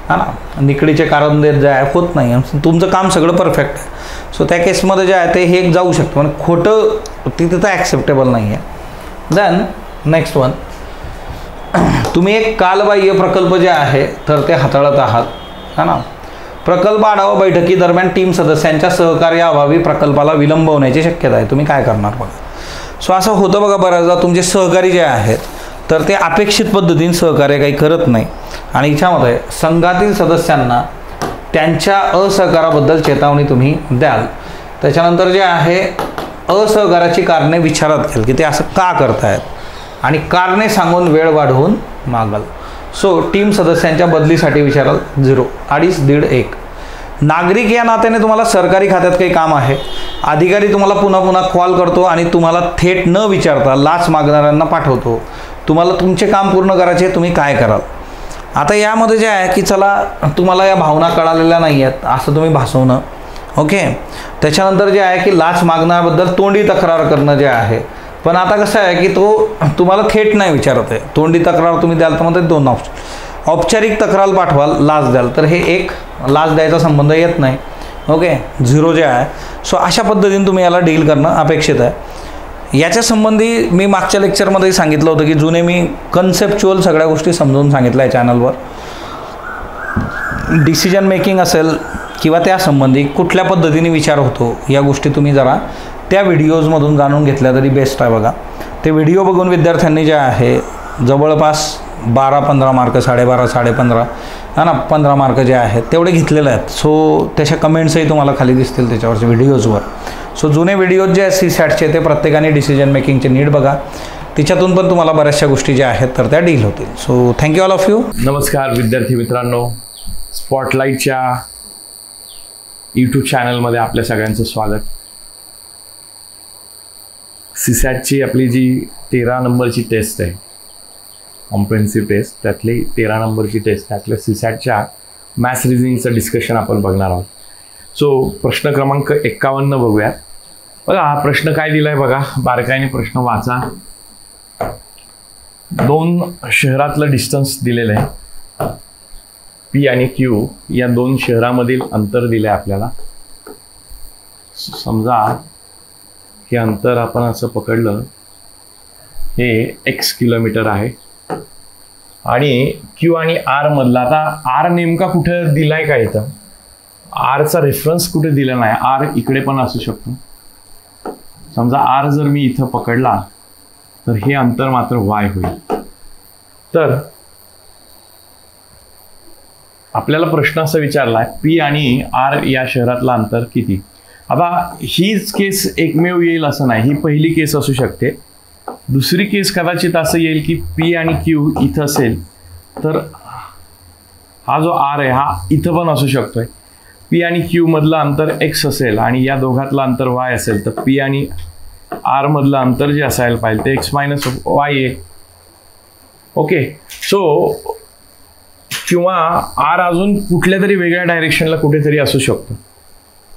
हा ना, निकडीचे कारण देत जे आहे होत नाही, तुमचं काम सगळं परफेक्ट आहे. सो त्या केसमध्ये जे आहे ते हे एक जाऊ शकतं, म्हणजे खोटं तिथं ॲक्सेप्टेबल नाही आहे. देन नेक्स्ट वन, तुम्ही एक कालबाह्य प्रकल्प जे आहे तर ते हाताळत आहात, हा ना. प्रकल्प आढावा बैठकीदरम्यान टीम सदस्यांच्या सहकार्याअभावी प्रकल्पाला विलंब होण्याची शक्यता आहे. तुम्ही काय करणार बघा. सो असं होतं बघा बऱ्याचदा, तुमचे सहकारी जे आहेत तर ते अपेक्षित पद्धतीने सहकार्य काही करत नाही आणि याच्यामध्ये संघातील सदस्यांना त्यांच्या असहकाराबद्दल चेतावणी तुम्ही द्याल. त्याच्यानंतर जे आहे असहकाराची कारणे विचारात घ्याल की ते असं का करतायत आणि कारणे सांगून वेळ वाढवून मागाल. सो टीम सदस्यांच्या बदलीसाठी विचाराल, 0, 2.5, 1.5, 1. नागरिक या नात्याने तुम्हाला सरकारी खात्यात काही काम आहे, अधिकारी तुम्हाला पुन्हा पुन्हा कॉल करतो आणि तुम्हाला थेट न विचारता लाच मागणाऱ्यांना पाठवतो. तुम्हाला तुमचे काम पूर्ण करायचे, तुम्ही काय कराल? आता यामध्ये जे आहे की चला तुम्हाला या भावना कळालेल्या नाही आहेत असं तुम्ही भासवणं, ओके. त्याच्यानंतर जे आहे की लाच मागण्याबद्दल तोंडी तक्रार करणं जे आहे, पण आता कसं आहे की तो तुम्हाला थेट नाही विचारत आहे. तोंडी तक्रार तुम्ही द्याल तर मग ते 2 ऑप्शन. औपचारिक तक्रार पाठवाल, लाच द्याल, तर हे 1, लाच द्यायचा संबंध येत नाही, ओके, 0 जे आहे. सो अशा पद्धतीने तुम्ही याला डील करणं अपेक्षित आहे. याच्या संबंधी मी मागच्या लेक्चरमध्ये सांगितलं होतं की जुने मी कन्सेप्च्युअल सगळ्या गोष्टी समजून सांगितल्या आहे चॅनलवर. डिसिजन मेकिंग असेल किंवा त्यासंबंधी कुठल्या पद्धतीने विचार होतो या गोष्टी तुम्ही जरा त्या व्हिडिओजमधून जाणून घेतल्या तरी बेस्ट आहे बघा. ते व्हिडिओ बघून विद्यार्थ्यांनी जे आहे जवळपास 12-15 मार्क, 12.5-15, हा ना, 15 मार्क जे आहेत तेवढे घेतलेले आहेत. सो त्याच्या कमेंट्सही तुम्हाला खाली दिसतील त्याच्यावरच्या व्हिडिओजवर. सो जुने व्हिडिओज जे आहेत CSATचे ते प्रत्येकाने डिसिजन मेकिंगचे नीट बघा, तिच्यातून पण तुम्हाला बऱ्याचशा गोष्टी ज्या आहेत तर त्या डील होतील. So thank you all of you. नमस्कार विद्यार्थी मित्रांनो, स्पॉटलाईटच्या यूट्यूब चॅनलमध्ये आपल्या सगळ्यांचं स्वागत. CSATची आपली जी 13 नंबरची टेस्ट आहे, कॉम्प्रिहेन्सिव्ह टेस्ट, त्यातली 13 नंबरची टेस्ट, त्यातल्या CSATच्या मॅथ्स रिझनिंगचं डिस्कशन आपण बघणार आहोत. सो प्रश्न क्रमांक 51 बघूयात. बघा हा प्रश्न काय दिलाय बघा, बारकाईने प्रश्न वाचा. 2 शहरातलं डिस्टन्स दिलेलं आहे, P आणि Q या 2 शहरामधील अंतर दिलं आहे आपल्याला. समजा हे अंतर आपण असं पकडलं, हे x किलोमीटर आहे आणि Q आणि R मधला, आता R नेमका कुठे दिलाय का इथं, R चा रेफरन्स कुठे दिला नाही, R इकडे पण असू शकतो. समजा R जर मी इथं पकडला तर हे अंतर मात्र y होईल. तर आपल्याला प्रश्न असा विचारलाय P आणि R या शहरातलं अंतर किती. आता हीच केस एकमेव येईल असं नाही, ही पहिली केस असू शकते. दुसरी केस कदाचित असं येईल की P आणि Q इथं असेल तर हा जो R आहे हा इथं पण असू शकतोय. P आणि Q मधलं अंतर x असेल आणि या दोघातलं अंतर y असेल तर P आणि R मधलं अंतर जे असायला पाहिजे ते x मायनस y आहे, ओके. सो किंवा R अजून कुठल्या तरी वेगळ्या डायरेक्शनला कुठेतरी असू शकतो,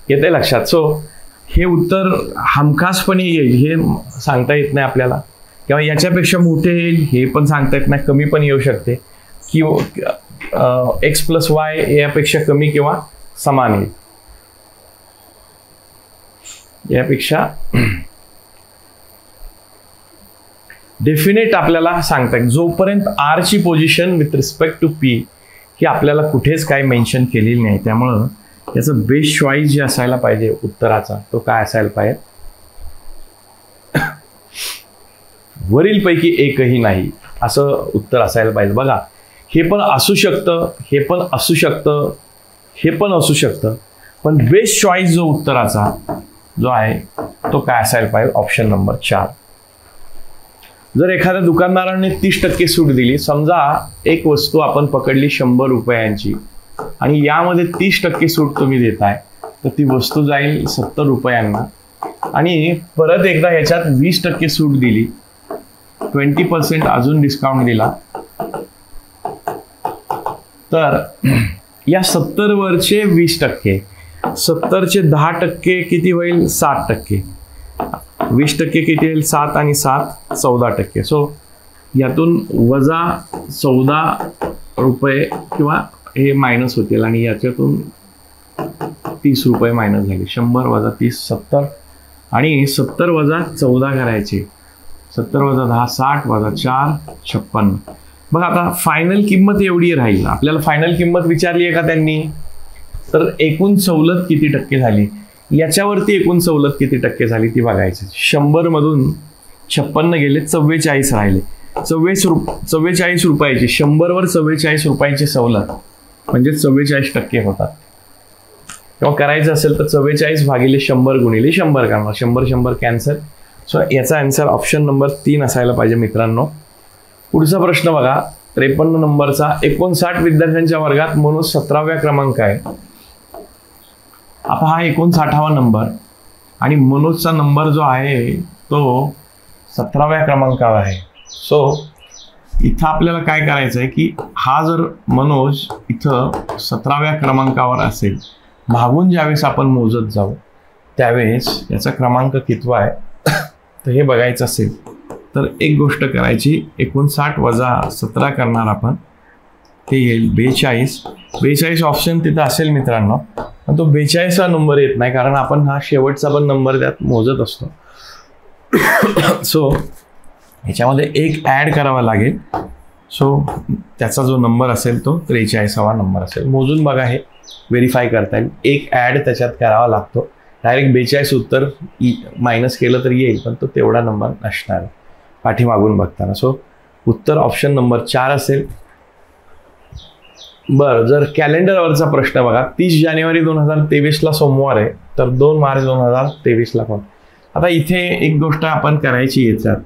येते लक्षात. सो हे उत्तर हमखासपणे येईल हे सांगता येत नाही आपल्याला, किंवा याच्यापेक्षा मोठे येईल हे पण सांगता येत नाही, कमी पण येऊ शकते, किंवा x+y यापेक्षा कमी किंवा समान येईल. यापेक्षा डेफिनेट आपल्याला सांगता येईल. जोपर्यंत r ची position with respect to p ही आपल्याला कुठेच काही मेन्शन केलेली नाही, त्यामुळं याचं बेस्ट चॉईस जे असायला पाहिजे उत्तराचा तो काय असायला पाहिजे, वरीलपैकी एकही नाही असं उत्तर असायला पाहिजे. बघा, हे पण असू शकतं, हे पण असू शकतं, हे पण असू शकतं, पण बेस्ट चॉईस जो उत्तराचा जो आहे तो काय असायला पाहिजे, ऑप्शन नंबर 4. जर एखाद्या दुकानदाराने 30% सूट दिली, समजा एक वस्तू आपण पकडली 100 रुपयांची आणि यामध्ये 30% सूट तुम्ही देताय, तर ती वस्तू जाईल 70 रुपयांना, आणि परत एकदा याच्यात 20% सूट दिली, 20% अजून डिस्काउंट दिला, तर या 70 वरचे 20%, 70चे 10% किती होईल, 60%, 20% किती होईल, 7 आणि 7 14%. सो यातून वजा 14 रुपये किंवा हे मायनस होतील, आणि याच्यातून 30 रुपये मायनस झाले. 100 वजा 30 70, आणि 70 वजा 14 करायचे, 70 वजा 10 60 वजा 4 56. मग आता फायनल किंमत एवढी राहील. आपल्याला फायनल किंमत विचारली आहे का त्यांनी, तर एकूण सवलत किती टक्के झाली, याच्यावरती एकूण सवलत किती टक्के झाली ती बघायची. 100 मधून 56 गेले, 44 राहिले. 44 रुपयाची 100 वर 44 रुपयाची सवलत म्हणजे 44% होतात. किंवा करायचं असेल तर 44 भागिले 100 गुणिले 100 करणार, 100 कॅन्सल. सो याचा आन्सर ऑप्शन नंबर 3 असायला पाहिजे मित्रांनो. पुढचा प्रश्न बघा, 53 नंबरचा. 59 विद्यार्थ्यांच्या वर्गात मनोज 17व्या क्रमांक आहे. आता हा 59वा नंबर आणि मनोजचा नंबर जो आहे तो 17व्या क्रमांकावर आहे. सो इथं आपल्याला काय करायचं आहे की हा जर मनोज इथं 17व्या क्रमांकावर असेल, मागून ज्यावेळेस आपण मोजत जाऊ त्यावेळेस याचा क्रमांक कितवा आहे तर हे बघायचं असेल तर एक गोष्ट करायची, 59 वजा 17 करणार आपण, ते येईल 42. 42 ऑप्शन तिथं असेल मित्रांनो, पण तो 42वा नंबर येत नाही कारण आपण हा शेवटचा पण नंबर त्यात मोजत असतो. सो ह्याच्यामध्ये एक ॲड करावा लागेल. सो त्याचा जो नंबर असेल तो 43वा नंबर असेल. मोजून बघा, हे व्हेरीफाय करता येईल. एक ॲड त्याच्यात करावा लागतो. डायरेक्ट 42 उत्तर मायनस केलं तर येईल, पण तो तेवढा नंबर नसणार पाठीमागून बघताना. सो उत्तर ऑप्शन नंबर 4 असेल. बरं, जर कॅलेंडरवरचा प्रश्न बघा, 30 जानेवारी 2023ला सोमवार आहे, तर 2 मार्च 2023ला कोण. आता इथे एक गोष्ट आपण करायची याच्यात,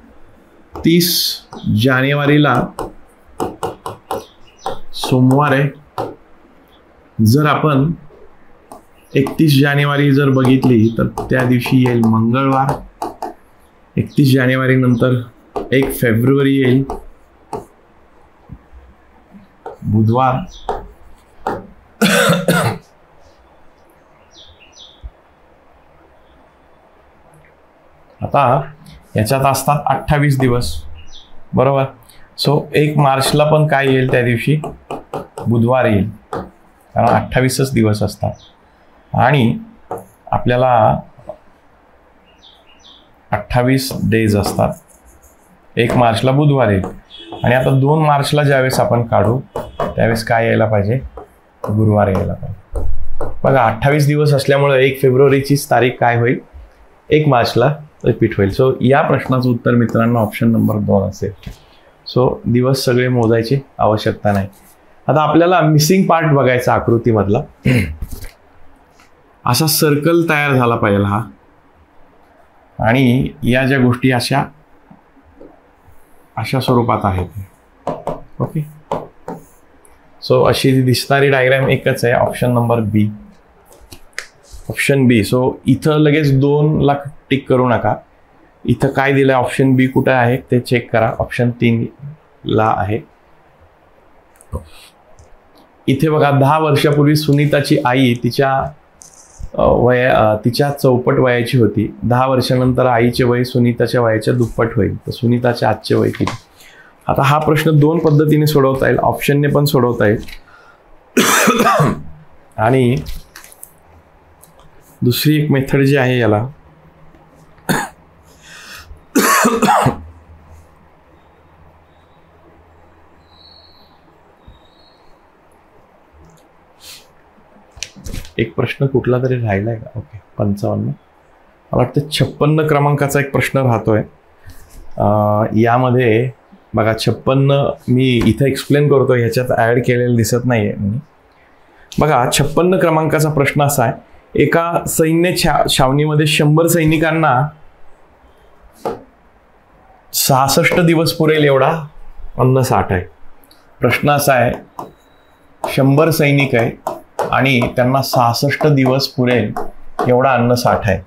30 जानेवारीला सोमवार आहे. जर आपण 31 जानेवारी जर बघितली तर त्या दिवशी येईल मंगळवार. 31 जानेवारी नंतर 1 फेब्रुवारी येईल बुधवार. आता याच्यात असतात 28 दिवस, बरोबर. सो 1 मार्चला पण काय येईल त्या दिवशी, बुधवार येईल, कारण 28च दिवस असतात. आणि आपल्याला 28 डेज असतात. 1 मार्चला बुधवार येईल, आणि आता 2 मार्चला ज्यावेळेस आपण काढू त्यावेळेस काय यायला पाहिजे, गुरुवार यायला पाहिजे. बघा 28 दिवस असल्यामुळे 1 फेब्रुवारीचीच तारीख काय होईल, 1 मार्चला रिपीट होईल. सो या प्रश्नाचं उत्तर मित्रांनो ऑप्शन नंबर 2 असेल. सो दिवस सगळे मोजायची आवश्यकता नाही. आता आपल्याला मिसिंग पार्ट बघायचा आकृतीमधला. असा सर्कल तयार झाला पाहिजे हा, आणि या ज्या गोष्टी अशा स्वरूपात आहेत. ओके, सो अशी दिसणारी डायग्राम एकच आहे, ऑप्शन नंबर बी. ऑप्शन बी. सो इथं लगेच 2 ला टिक करू नका. इथं काय दिलं आहे, ऑप्शन बी कुठं आहे ते चेक करा. ऑप्शन 3 ला आहे. इथे बघा 10 वर्षापूर्वी सुनीताची आई तिच्या तिच्या चौपट वयाची होती. 10 वर्षानंतर आईचे वय सुनीताच्या वयाच्या दुप्पट होईल, तर सुनीताचे आजचे वय किती? आता हा प्रश्न 2 पद्धतीने सोडवता येईल. ऑप्शनने पण सोडवता येईल आणि दुसरी एक मेथड जी आहे याला एक प्रश्न कुठला तरी राहिलाय का? ओके, 55. मला वाटतं 56 क्रमांकाचा एक प्रश्न राहतोय. यामध्ये बघा 56 मी इथं एक्सप्लेन करतो, ह्याच्यात ॲड केलेलं दिसत नाहीये. बघा 56 क्रमांकाचा प्रश्न असा आहे, एका सैन्य छावणीमध्ये 100 सैनिकांना 66 दिवस पुरेल एवढा अन्न साठ आहे. प्रश्न असा आहे, 100 सैनिक आहे आणि त्यांना 66 दिवस पुरेल एवढा अन्न साठ आहे.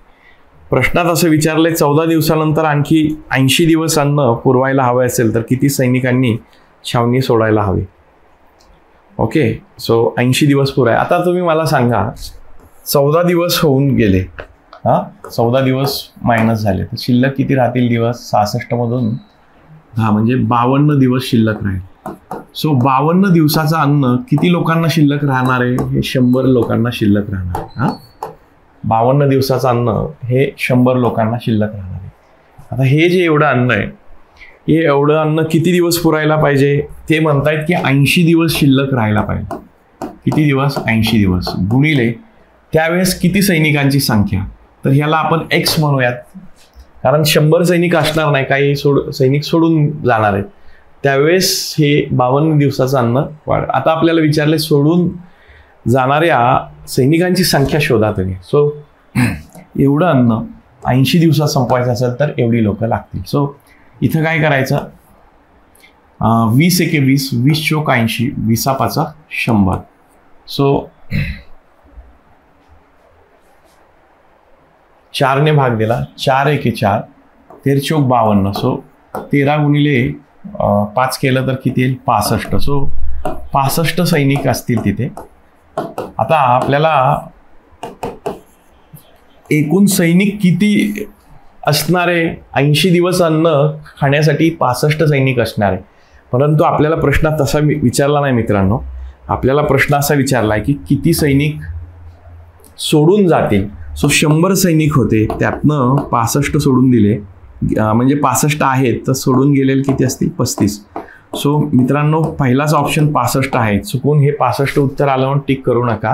प्रश्नात असं विचारलंय, 14 दिवसानंतर आणखी 80 दिवस अन्न पुरवायला हवे असेल तर किती सैनिकांनी छावणी सोडायला हवी? ओके, सो 80 दिवस पुराय. आता तुम्ही मला सांगा, 14 दिवस होऊन गेले, 14 दिवस मायनस झाले, तर शिल्लक किती राहतील दिवस? 66 मधून 10 म्हणजे 52 दिवस शिल्लक राहील. सो 52 दिवसाचं अन्न किती लोकांना शिल्लक राहणार आहे? हे 100 लोकांना शिल्लक राहणार आहे. 52 दिवसाचं अन्न हे 100 लोकांना शिल्लक राहणार आहे. आता हे जे एवढं अन्न आहे, हे एवढं अन्न किती दिवस पुरायला पाहिजे? ते म्हणतायत की 80 दिवस शिल्लक राहायला पाहिजे. किती दिवस? 80 दिवस गुणिले त्यावेळेस किती सैनिकांची संख्या, तर ह्याला आपण x म्हणूयात, कारण 100 सैनिक असणार नाही, काही सैनिक सोडून जाणार आहेत. त्यावेळेस हे 52 दिवसाचं अन्न वाढ. आता आपल्याला विचारले सोडून जाणाऱ्या सैनिकांची संख्या शोधा तरी. सो एवढं अन्न 80 दिवसात संपवायचं असेल तर एवढी लोक लागतील. सो इथं काय करायचं, 20 एके 20, 20 चोक 80, 20 पाचा 100. सो 4 ने भाग दिला, 4 एके 4, 13 चोक 52. सो 13 गुणिले 5 केलं तर किती येईल? 65. सो 65 सैनिक असतील तिथे. आता आपल्याला एकूण सैनिक किती असणारे? 80 दिवस अन्न खाण्यासाठी 65 सैनिक असणार आहे. परंतु आपल्याला प्रश्न तसा विचारला नाही मित्रांनो. आपल्याला प्रश्न असा विचारला आहे की किती सैनिक सोडून जातील. सो 100 सैनिक होते, त्यातनं 65 सोडून दिले, म्हणजे 65 आहेत, तर सोडून गेलेले किती असतील? 35. सो मित्रांनो, पहिलाच ऑप्शन 65 आहे. चुकून हे 65 उत्तर आलं म्हणून टिक करू नका.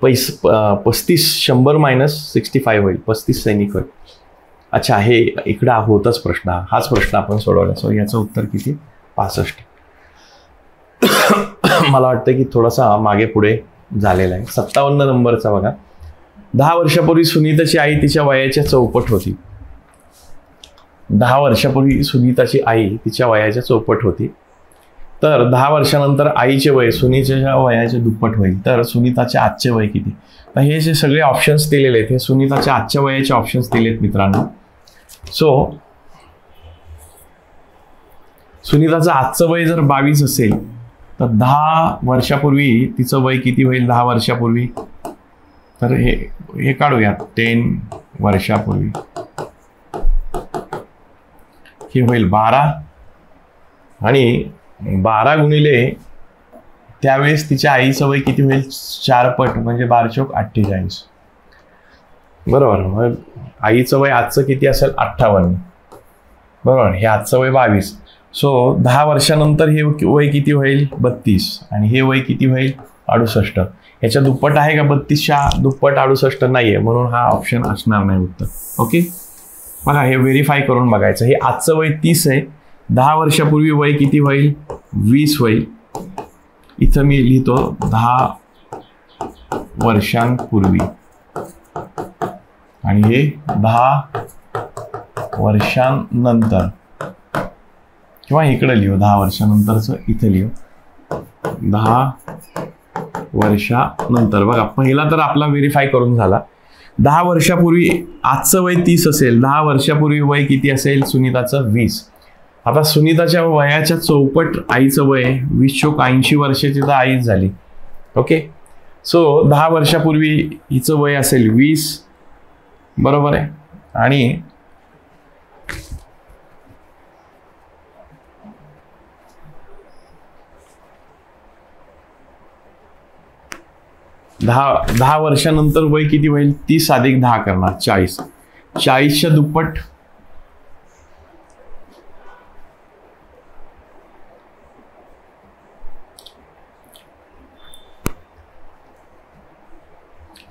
35 100 मायनस 65 होईल, 35 सैनिक होईल. अच्छा, हे इकडं होतच प्रश्न, हाच प्रश्न आपण सोडवला. सो याचं उत्तर किती? 65. मला वाटतं की थोडासा मागे पुढे झालेला आहे. 57 नंबरचा बघा. 10 वर्षापूर्वी सुनीताची आई तिच्या वयाच्या चौपट होती. 10 वर्षापूर्वी सुनीताची आई तिच्या वयाच्या चौपट होती. तर 10 वर्षानंतर आईचे वय सुनीताच्या वयाचे दुप्पट होईल, तर सुनीताचे आजचे वय किती? तर हे जे सगळे ऑप्शन्स दिलेले आहेत, हे सुनीताच्या आजच्या वयाचे ऑप्शन्स दिलेत मित्रांनो. सो सुनीताचं आजचं वय जर 22 असेल, तर 10 वर्षापूर्वी तिचं वय किती होईल? 10 वर्षापूर्वी, तर हे काढूयात. 10 वर्षापूर्वी हे होईल 12, आणि 12 गुणिले त्यावेळेस तिच्या आईचं वय किती होईल? 4 पट, म्हणजे 12 चोक 48. बरोबर. मग आईचं वय आजचं किती असेल? 58. बरोबर. हे आजचं वय 22. सो 10 वर्षानंतर हे वय किती होईल? 32, आणि हे वय किती होईल? 68. याच्या दुप्पट आहे का? 32च्या दुप्पट 68 नाहीये, म्हणून हा ऑप्शन असणार नाही उत्तर. ओके, बघा हे व्हेरीफाय करून बघायचं. हे आजचं वय 30 आहे, 10 वर्षापूर्वी वय किती होईल? 20 होईल. इथं मी लिहितो 10 वर्षांपूर्वी, आणि हे 10 वर्षांनंतर, किंवा इकडे लिहू 10 वर्षानंतरचं, इथे लिहू 10 वर्षानंतर. बघा पहिला तर आपला व्हेरीफाय करून झाला. 10 वर्षापूर्वी आजचं वय 30 असेल, 10 वर्षापूर्वी वय किती असेल? सुनीताचं 20. आता सुनीताच्या वयाच्या चौपट आईचं वय 20 चोक 80 वर्षाची तर आईच झाली. ओके, सो 10 वर्षापूर्वी हिचं वय असेल 20, बरोबर आहे. आणि दहा वर्षानंतर वय किती होईल? 30 अधिक 10 करणार 40. 40च्या दुप्पट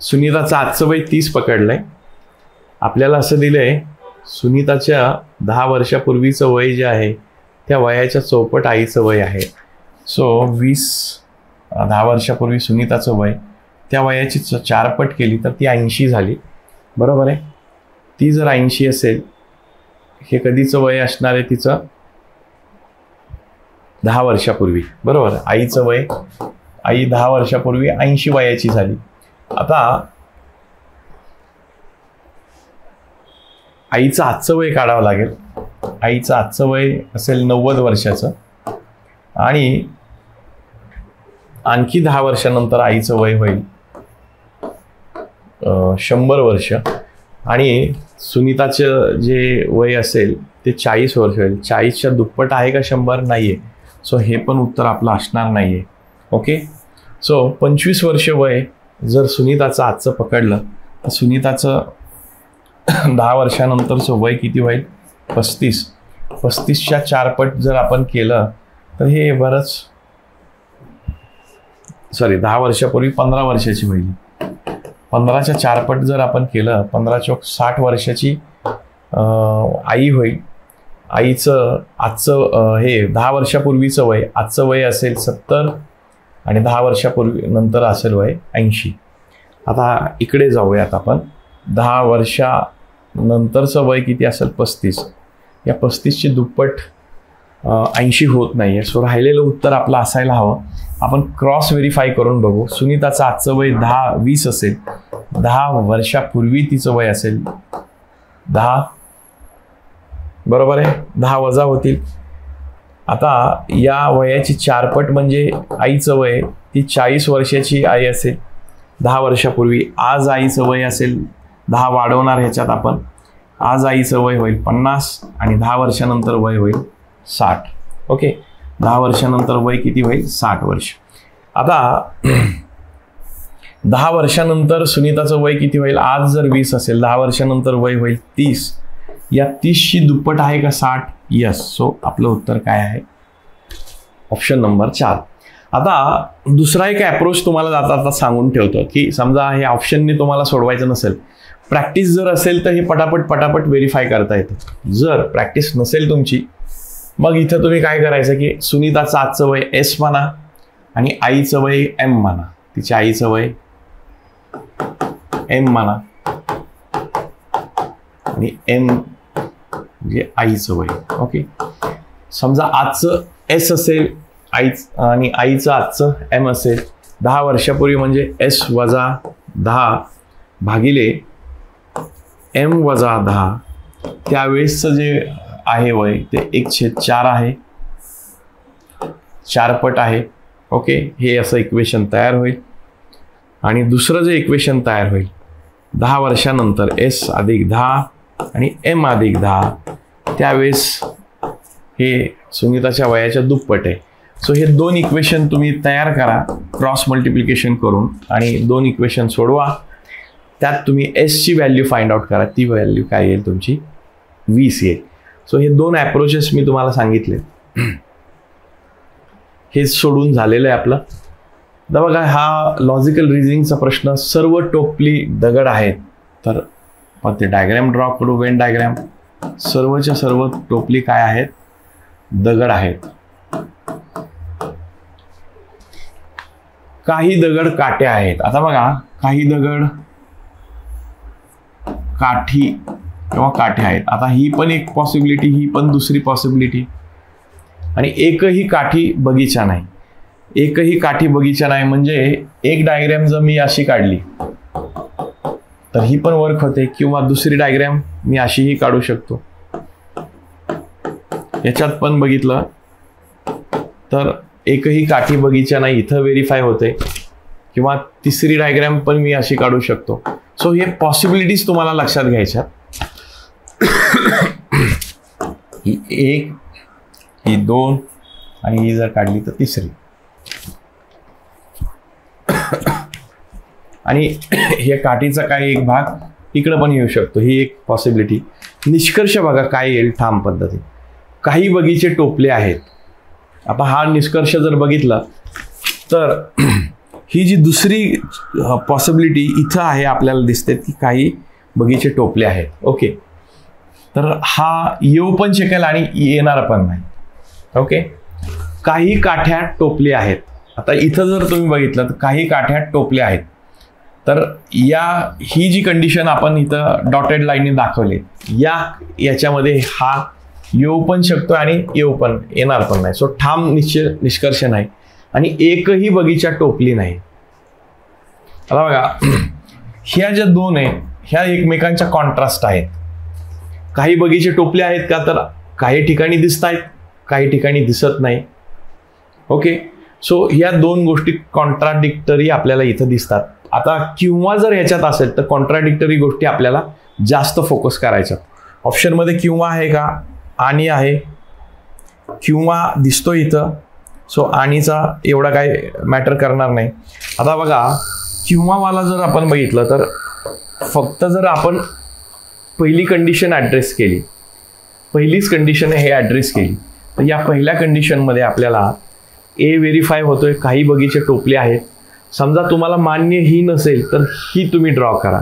सुनीताचं आजचं वय 30 पकडलंय. आपल्याला असं दिलंय सुनीताच्या 10 वर्षापूर्वीचं वय जे आहे त्या वयाच्या चौपट आईचं वय आहे. सो 10 वर्षापूर्वी सुनीताचं वय त्या वयाची 4 पट केली तर ती 80 झाली, बरोबर आहे. ती जर 80 असेल, हे कधीचं वय असणार आहे तिचं? 10 वर्षापूर्वी, बरोबर. आईचं वय, आई 10 वर्षापूर्वी 80 वयाची झाली. आता आईचं आजचं वय काढावं लागेल. आईचं आजचं वय असेल 90 वर्षाचं आणि आणखी 10 वर्षानंतर आईचं वय होईल 100 वर्ष आणि सुनीताचं जे वय असेल ते 40 वर्ष होईल. 40च्या दुप्पट आहे का 100? नाहीये. सो हे पण उत्तर आपलं असणार नाहीये. ओके. सो 25 वर्ष वय जर सुनीताचं आजचं पकडलं तर सुनीताचं 10 वर्षानंतरचं वय किती होईल? 35. 35च्या 4 पट जर आपण केलं तर हे बरंच 10 वर्षापूर्वी 15 वर्षाची होईल. 15च्या 4 पट जर आपण केलं 15 चौक 60 वर्षाची आई होईल. आईचं आजचं हे 10 वर्षापूर्वीचं वय, आजचं वय असेल 70 आणि 10 वर्षापूर्वी नंतर असेल वय 80. आता इकडे जाऊयात आपण. 10 वर्षानंतरचं वय किती असेल? 35. या 35ची दुप्पट 80 होत नाहीये. सो राहिलेलं उत्तर आपलं असायला हवं. आपण क्रॉस व्हेरीफाय करून बघू. सुनीताचं आजचं वय 20 असेल, 10 वर्षापूर्वी तिचं वय असेल 10, बरोबर आहे. 10 वजा होतील. आता या वयाची 4 पट म्हणजे आईचं वय, ती 40 वर्षाची आई असेल 10 वर्षापूर्वी. आज आईचं वय असेल 10 वाढवणार ह्याच्यात आपण. आज आईचं वय होईल 50 आणि 10 वर्षानंतर वय होईल 60. ओके. 10 वर्षानंतर वय किती होईल? 60 वर्ष. आता 10 वर्षानंतर सुनीताचं वय किती होईल? आज जर 20 असेल, 10 वर्षानंतर वय होईल 30. या 30ची दुप्पट आहे का 60? यस. सो आपलं उत्तर काय आहे? Option number 4. आता दुसरा एक अप्रोच तुम्हाला जाता सांगून ठेवतो की समजा हे ऑप्शनने तुम्हाला सोडवायचं नसेल, प्रॅक्टिस जर असेल तर हे पटापट व्हेरीफाय करता येतं. जर प्रॅक्टिस नसेल तुमची, मग इथं तुम्ही काय करायचं की सुनीताचं आजचं वय S म्हणा आणि आईचं वय M म्हणा. तिच्या आईचं वय M म्हणा आणि M म्हणजे आईचं वय. ओके. समजा आजचं S असेल आणि आईचं आजचं M असेल. 10 वर्षापूर्वी म्हणजे S वजा 10 भागिले M वजा 10. त्यावेळेसचं जे आहे वय ते 1/4 आहे, 4 पट आहे. ओके. हे असं इक्वेशन तयार होईल. आणि दुसरं जे इक्वेशन तयार होईल 10 वर्षानंतर S अधिक 10 आणि M अधिक 10, त्यावेळेस हे सुनीताच्या वयाच्या दुप्पट आहे. सो हे 2 इक्वेशन तुम्ही तयार करा क्रॉस मल्टिप्लिकेशन करून आणि 2 इक्वेशन सोडवा. त्यात तुम्ही एसची व्हॅल्यू फाइंड आउट करा. ती व्हॅल्यू काय येईल तुमची? 20 येईल. सो हे 2 अप्रोचेस मी तुम्हाला सांगितले. हे सोडून झालेलं आहे आपलं. तर बघा, हा लॉजिकल रिझनिंगचा प्रश्न सर्व टोपली दगड आहेत. तर मग ते डायग्रॅम ड्रॉ करू. Wien diagram. सर्वच्या सर्व टोपली काय आहेत? दगड आहेत. काही दगड काट्या आहेत. आता बघा, काही दगड काठी किंवा काठ्या आहेत. आता ही पण एक पॉसिबिलिटी, ही पण दुसरी पॉसिबिलिटी. आणि एकही काठी बगीचा नाही. एकही काठी बगीचा नाही म्हणजे एक डायग्रॅम जर मी अशी काढली तर ही पण वर्क होते, किंवा दुसरी डायग्रॅम मी अशीही काढू शकतो. याच्यात पण बघितलं तर एकही काठी बगीचा नाही. इथं व्हेरीफाय होते. किंवा तिसरी डायग्रॅम पण मी अशी काढू शकतो. सो हे पॉसिबिलिटीज तुम्हाला लक्षात घ्यायच्या. ही 1, ही 2 आणि ही जर काढली तर तिसरी. आणि हे काठीचा काही एक भाग इकडं पण येऊ शकतो, ही एक पॉसिबिलिटी. निष्कर्ष बघा काय येईल ठाम पद्धती. काही बगीचे टोपले आहेत. आता हा निष्कर्ष जर बघितला तर ही जी दुसरी पॉसिबिलिटी इथं आहे आपल्याला दिसते की काही बगीचे टोपले आहेत. ओके, तर हा येऊ पण शकेल आणि येणार पण नाही. ओके, काही काठ्या टोपले आहेत. आता इथं जर तुम्ही बघितलं तर काही काठ्या टोपले आहेत. तर ही जी कंडिशन आपण इथं डॉटेड लाईनने दाखवली, याच्यामध्ये हा येऊ पण शकतो आणि येणार पण नाही. सो ठाम निष्कर्ष नाही. आणि एकही बगीचा टोपली नाही. आता बघा, ह्या ज्या 2 आहे ह्या एकमेकांच्या कॉन्ट्रास्ट आहेत. काही बगीचे टोपले आहेत का, तर काही ठिकाणी दिसत आहेत, काही ठिकाणी दिसत नाही. ओके, सो ह्या 2 गोष्टी कॉन्ट्राडिक्टरी आपल्याला इथं दिसतात. आता किंवा जर ह्याच्यात असेल तर कॉन्ट्राडिक्टरी गोष्टी आपल्याला जास्त फोकस करायच्या. ऑप्शनमध्ये किंवा आहे का, आणि आहे, किंवा दिसतो इथं. सो आणीचा एवढा काय मॅटर करणार नाही. आता बघा, किंवावाला जर आपण बघितलं तर फक्त जर आपण पहिली कंडिशन ॲड्रेस केली, पहिलीच कंडिशन हे ॲड्रेस केली, तर या पहिल्या कंडिशनमध्ये आपल्याला ए व्हेरीफाय होतोय, काही बगीचे टोपले आहेत. समजा तुम्हाला मान्य ही नसेल तर ही तुम्ही ड्रॉ करा.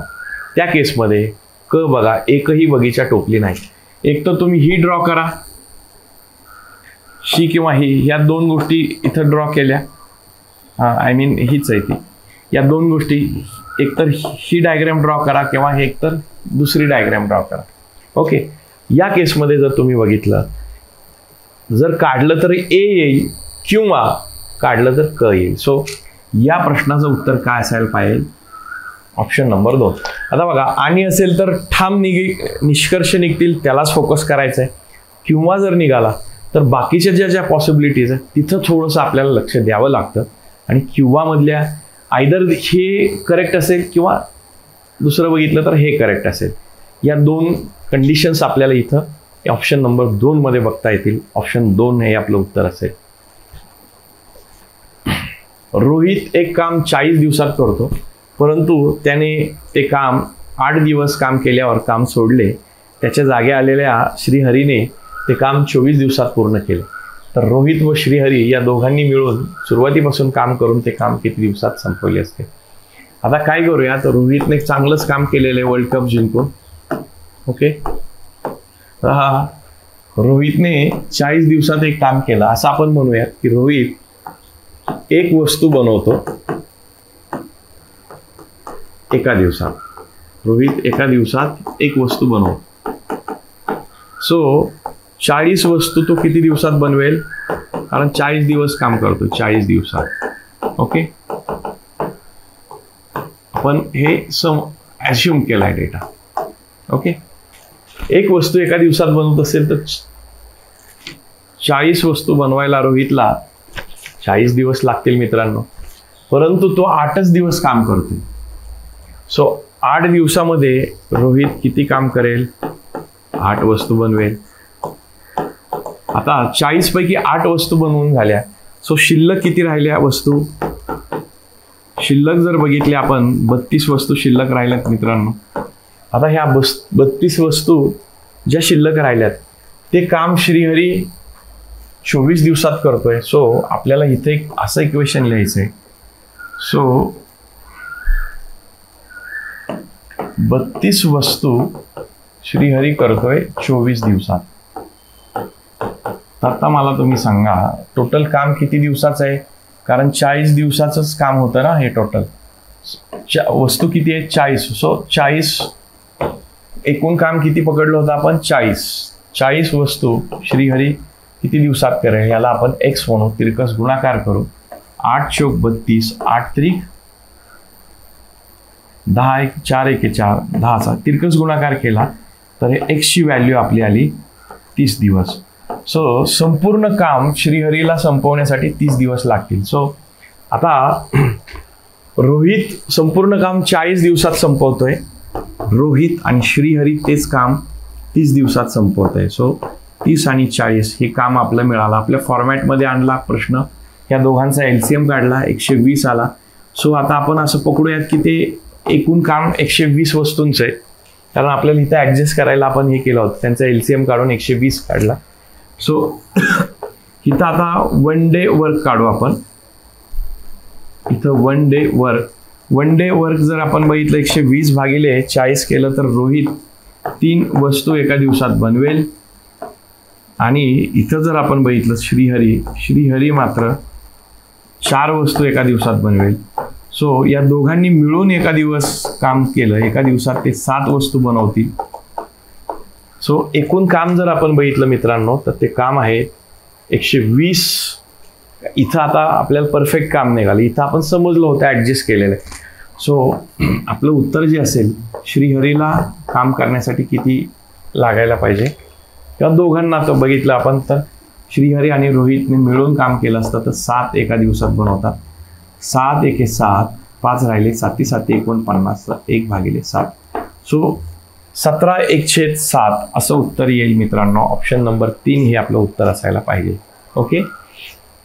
त्या केसमध्ये क बघा, एकही बगीचा टोपली नाही. एक तर तुम्ही ही ड्रॉ करा, ही किंवा ही, या 2 गोष्टी इथं ड्रॉ केल्या. आय मीन हीच आहे ती. या 2 गोष्टी, एकतर ही डायग्रॅम ड्रॉ करा किंवा हे एकतर दुसरी डायग्रॅम ड्रॉ करा. ओके, या केसमध्ये जर तुम्ही बघितलं, जर काढलं तर ए येईल किंवा काढलं तर क येईल. सो या प्रश्नाचं उत्तर काय असायला पाहिजे, ऑप्शन नंबर 2. आता बघा, आणि असेल तर ठाम निष्कर्ष निघतील, त्यालाच फोकस करायचं आहे. किंवा जर निघाला तर बाकीच्या ज्या पॉसिबिलिटीज आहेत तिथं थोडंसं आपल्याला लक्ष द्यावं लागतं. आणि किंवा मधल्या आयदर हे करेक्ट असेल किंवा दुसरं बघितलं तर हे करेक्ट असेल. या 2 कंडिशन्स आपल्याला इथं ऑप्शन नंबर 2 मध्ये बघता येतील. ऑप्शन 2 हे आपलं उत्तर असेल. रोहित एक काम 40 दिवसात करतो, परंतु त्याने ते काम 8 दिवस काम केल्यावर काम सोडले. त्याच्या जागी आलेल्या श्रीहरीने ते काम 24 दिवसात पूर्ण केले. तर रोहित व श्रीहरी या दोघांनी मिळून सुरुवातीपासून काम करून ते काम किती दिवसात संपवले असते. आता काय करूया, तर रोहितने चांगलंच काम केलेलं आहे वर्ल्ड कप जिंकून. ओके, हा रोहितने 40 दिवसात एक काम केलं. असं आपण म्हणूयात की रोहित एक वस्तू बनवतो एका दिवसात. रोहित एका दिवसात एक वस्तू बनवतो. सो 40 वस्तू तो किती दिवसात बनवेल, कारण 40 दिवस काम करतो, 40 दिवसात. ओके, आपण हे ॲज्युम केलाय डेटा. ओके, एक वस्तू एका दिवसात बनवत असेल तर 40 वस्तू बनवायला रोहितला 40 दिवस लागतील मित्रांनो. परंतु तो 8च दिवस काम करतो. सो 8 दिवसामध्ये रोहित किती काम करेल, 8 वस्तू बनवेल. आता 40 पैकी 8 वस्तू बनवून झाल्या. सो शिल्लक किती राहिल्या वस्तू, शिल्लक जर बघितले आपण 32 वस्तू शिल्लक राहिल्यात मित्रांनो. आता ह्या 32 वस्तू ज्या शिल्लक राहिल्यात ते काम श्रीहरी 24 दिवसात करतोय. सो आपल्याला इथे एक असं इक्वेशन लिहायचं आहे. सो 32 वस्तू श्रीहरी करतोय 24 दिवसात. तर आता मला तुम्ही सांगा टोटल काम किती दिवसाचं आहे, कारण 40 दिवसाचंच काम होतं ना हे टोटल. वस्तू किती आहे 40. सो 40 एकूण काम किती पकडलं होतं आपण 40 वस्तू श्रीहरी किती दिवसात करेल याला आपण एक्स म्हणू, तिरकस गुणाकार करू. 8 चौक 32, 8 त्रिक 10, 4 1 4, 10चा तिरकस गुणाकार केला तर एक्सची व्हॅल्यू आपली आली 30 दिवस. सो संपूर्ण काम श्रीहरीला संपवण्यासाठी 30 दिवस लागतील. सो आता रोहित संपूर्ण काम 40 दिवसात संपवतोय. रोहित आणि श्रीहरी तेच काम 30 दिवसात संपवतोय. सो 30 आणि 40 हे काम आपलं मिळालं. आपल्या फॉर्मॅटमध्ये आणला प्रश्न, या दोघांचा LCM काढला, 120 आला. सो आता आपण असं पकडूयात की ते एकूण काम 120 वस्तूंचं आहे, कारण आपल्याला इथं ॲडजस्ट करायला आपण हे केलं होतं, त्यांचा LCM काढून 120 काढला. सो इथं आता 1 डे वर्क काढू आपण. इथं 1 डे वर्क जर आपण बघितलं 120 भागिले 40 केलं तर रोहित 3 वस्तू एका दिवसात बनवेल. आणि इथं जर आपण बघितलं श्रीहरी मात्र 4 वस्तू एका दिवसात बनवेल. सो या दोघांनी मिळून एका दिवस काम केलं, एका दिवसात ते 7 वस्तू बनवतील. सो एकूण काम जर आपण बघितलं मित्रांनो तर ते काम आहे 120. इथं आता आपल्याला परफेक्ट काम निघालं, इथं आपण समजलं होतं, ॲडजस्ट केलेलं आहे. सो आपलं उत्तर जे असेल, श्रीहरीला काम करण्यासाठी किती लागायला पाहिजे, किंवा दोघांना तर बघितलं आपण तर श्रीहरी आणि रोहितने मिळून काम केलं असतं तर 7 एका दिवसात बनवतात. 7 एके 7, 5 राहिले, 7 7 49, 1/7. सो 17/1/7 असं उत्तर येईल मित्रांनो. ऑप्शन नंबर 3 हे आपलं उत्तर असायला पाहिजे. ओके,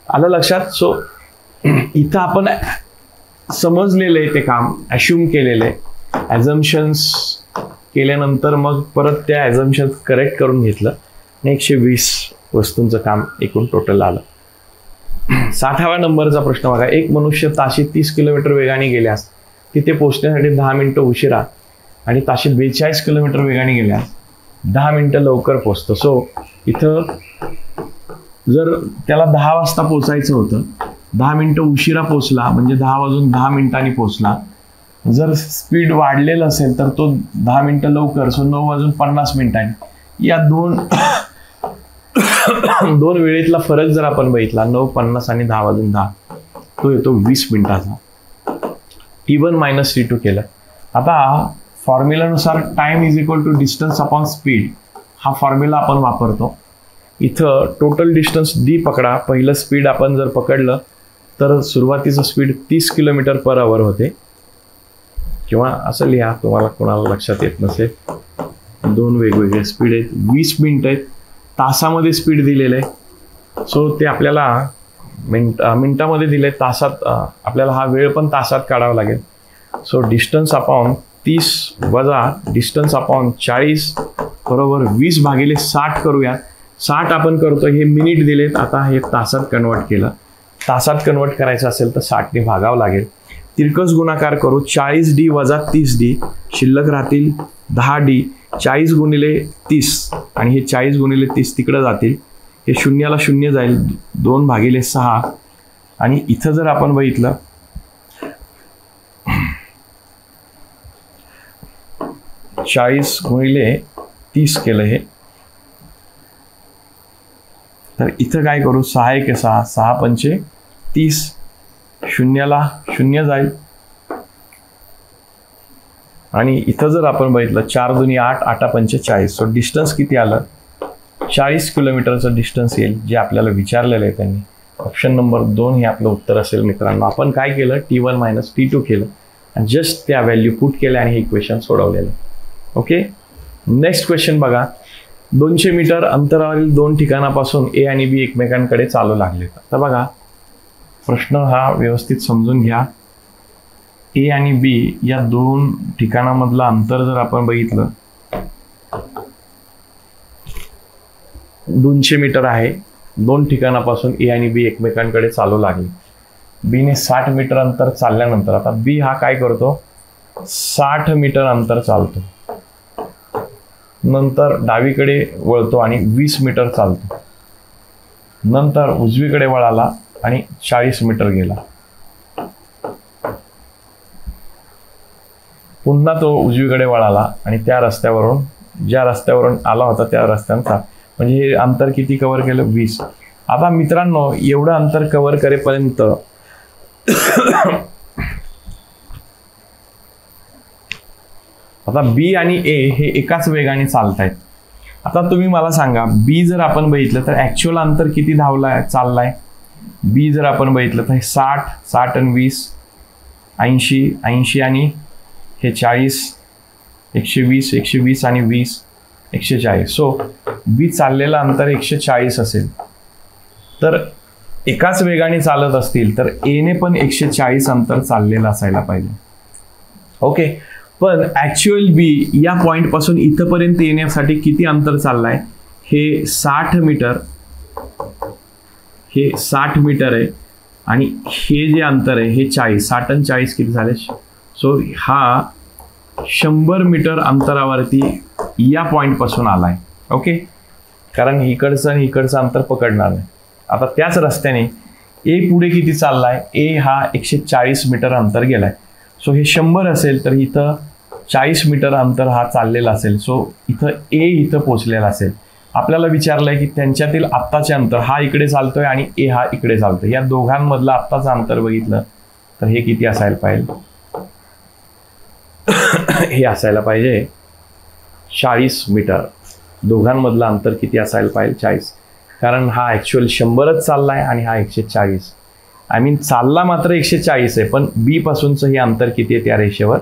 आलं लक्षात. सो इथं आपण समजलेलं आहे ते काम, ॲश्युम केलेलं आहे, ॲझम्पशन्स केल्यानंतर मग परत त्या ॲझम्पशन्स करेक्ट करून घेतलं आणि 120 वस्तूंचं काम एकूण टोटल आलं. 60व्या नंबरचा प्रश्न बघा. एक मनुष्य ताशी 30 किलोमीटर वेगाने गेल्यास तिथे पोहोचण्यासाठी 10 मिनिटं उशिरा आणि ताशी 42 किलोमीटर वेगाने गेल्यास 10 मिनिटं लवकर पोहोचतो. सो इथं जर त्याला 10 वाजता पोचायचं होतं, 10 मिनिटं उशिरा पोचला म्हणजे 10 वाजून 10 मिनिटांनी पोचला. जर स्पीड वाढलेलं असेल तर तो 10 मिनिटं लवकर, सो 9 वाजून 50 मिनिटांनी. या दोन वेळेतला फरक जर आपण बघितला, 9:50 आणि 10 वाजून 10, तो येतो 20 मिनिटाचा. T1 - T2 केलं. आता फॉर्म्युलानुसार time is equal to distance upon speed हा फॉर्म्युला आपण वापरतो. इथं टोटल डिस्टन्स D पकडा. पहिलं स्पीड आपण जर पकडलं तर सुरुवातीचं स्पीड 30 km/h होते, किंवा असं लिहा, तुम्हाला कोणाला लक्षात येत नसेल. 2 वेगवेगळे स्पीड आहेत, 20 मिनिटं आहेत, तासामध्ये स्पीड दिलेलं आहे. सो ते आपल्याला मिनिटामध्ये दिले, तासात आपल्याला हा वेळ पण तासात काढावा लागेल. सो डिस्टन्स अपॉन 30 वजा डिस्टन्स अपॉन 40 बरोबर 20/60 करूयात. 60 आपण करतो, हे मिनिट दिलेत, आता हे तासात कन्वर्ट केलं. तासात कन्वर्ट करायचं असेल तर 60ने भागावं लागेल. तिरकस गुणाकार करू. 40D वजा 30D, शिल्लक राहतील 10D. 40 गुणिले 30 आणि हे 40 गुणिले 30 तिकडं जातील, हे शून्याला शून्य जाईल, 2/6. आणि इथं जर आपण बघितलं 40 गुणिले 30 केलं हे, तर इथं काय करू, 6 एके 6, 6 पंचे 30, शून्याला शून्य जाईल. आणि इथं जर आपण बघितलं 4 दुनी 8, 8 पंचे 40. सो डिस्टन्स किती आलं, 40 किलोमीटरचं डिस्टन्स येईल, जे आपल्याला विचारलेलं आहे त्यांनी. ऑप्शन नंबर 2 हे आपलं उत्तर असेल मित्रांनो. आपण काय केलं, T1 - T2 केलं आणि जस्ट त्या व्हॅल्यू पुट केल्या आणि हे इक्वेशन सोडवलेलं. ओके, नेक्स्ट क्वेश्चन बघा. 200 मीटर अंतरावरील 2 ठिकाणापासून A आणि B एकमेकांकडे चालू लागले. आता बघा प्रश्न हा व्यवस्थित समजून घ्या. A आणि B या 2 ठिकाणामधलं अंतर जर आपण बघितलं 200 मीटर आहे. 2 ठिकाणापासून A आणि B एकमेकांकडे चालू लागले. B ने 60 मीटर अंतर चालल्यानंतर आता B हा काय करतो, 60 मीटर अंतर चालतो, नंतर डावीकडे वळतो आणि 20 मीटर चालतो, नंतर उजवीकडे वळाला आणि 40 मीटर गेला. पुन्हा तो उजवीकडे वळाला आणि त्या रस्त्यावरून, ज्या रस्त्यावरून आला होता त्या रस्त्याचा, म्हणजे हे अंतर किती कव्हर केलं, 20. आता मित्रांनो एवढं अंतर कव्हर करेपर्यंत आता B आणि A हे एकाच वेगाने चालत आहेत. आता तुम्ही मला सांगा, B जर आपण बघितलं तर ॲक्च्युअल अंतर किती चाललाय, B जर आपण बघितलं तर 60 आणि 20 80, 80 आणि हे 40, 120, 120 आणि 20, 140. सो बी चाललेलं अंतर 140 असेल. तर एकाच वेगाने चालत असतील तर एने पण 140 अंतर चाललेलं असायला पाहिजे. ओके, पण ॲक्च्युअल बी या पॉईंटपासून इथंपर्यंत येण्यासाठी किती अंतर चाललंय? हे 60 मीटर, हे 60 मीटर आहे आणि हे जे अंतर आहे हे 40. 60 आणि 40 किती झाले? सो हा 100 मीटर अंतरावरती या पॉईंटपासून आलाय. ओके, कारण इकडचं आणि इकडचं अंतर पकडणार नाही. आता त्याच रस्त्याने ए पुढे किती चाललाय? ए हा 140 मीटर अंतर गेलाय. सो हे 100 असेल तर इथं 40 मीटर अंतर हा चाललेला असेल. सो इथं ए इथं पोचलेला असेल. आपल्याला विचारलंय की त्यांच्यातील आत्ताचे अंतर, हा इकडे चालतोय आणि ए हा इकडे चालतोय, या दोघांमधलं आत्ताचं अंतर बघितलं तर हे किती असायला पाहिजे? हे असायला पाहिजे 40 मीटर. दोघांमधलं अंतर किती असायला पाहिजे? 40. कारण हा ॲक्च्युअल 100च चाललाय आणि हा 140. आय मीन चालला मात्र 140 आहे, पण बी पासूनचं हे अंतर किती आहे त्या रेषेवर?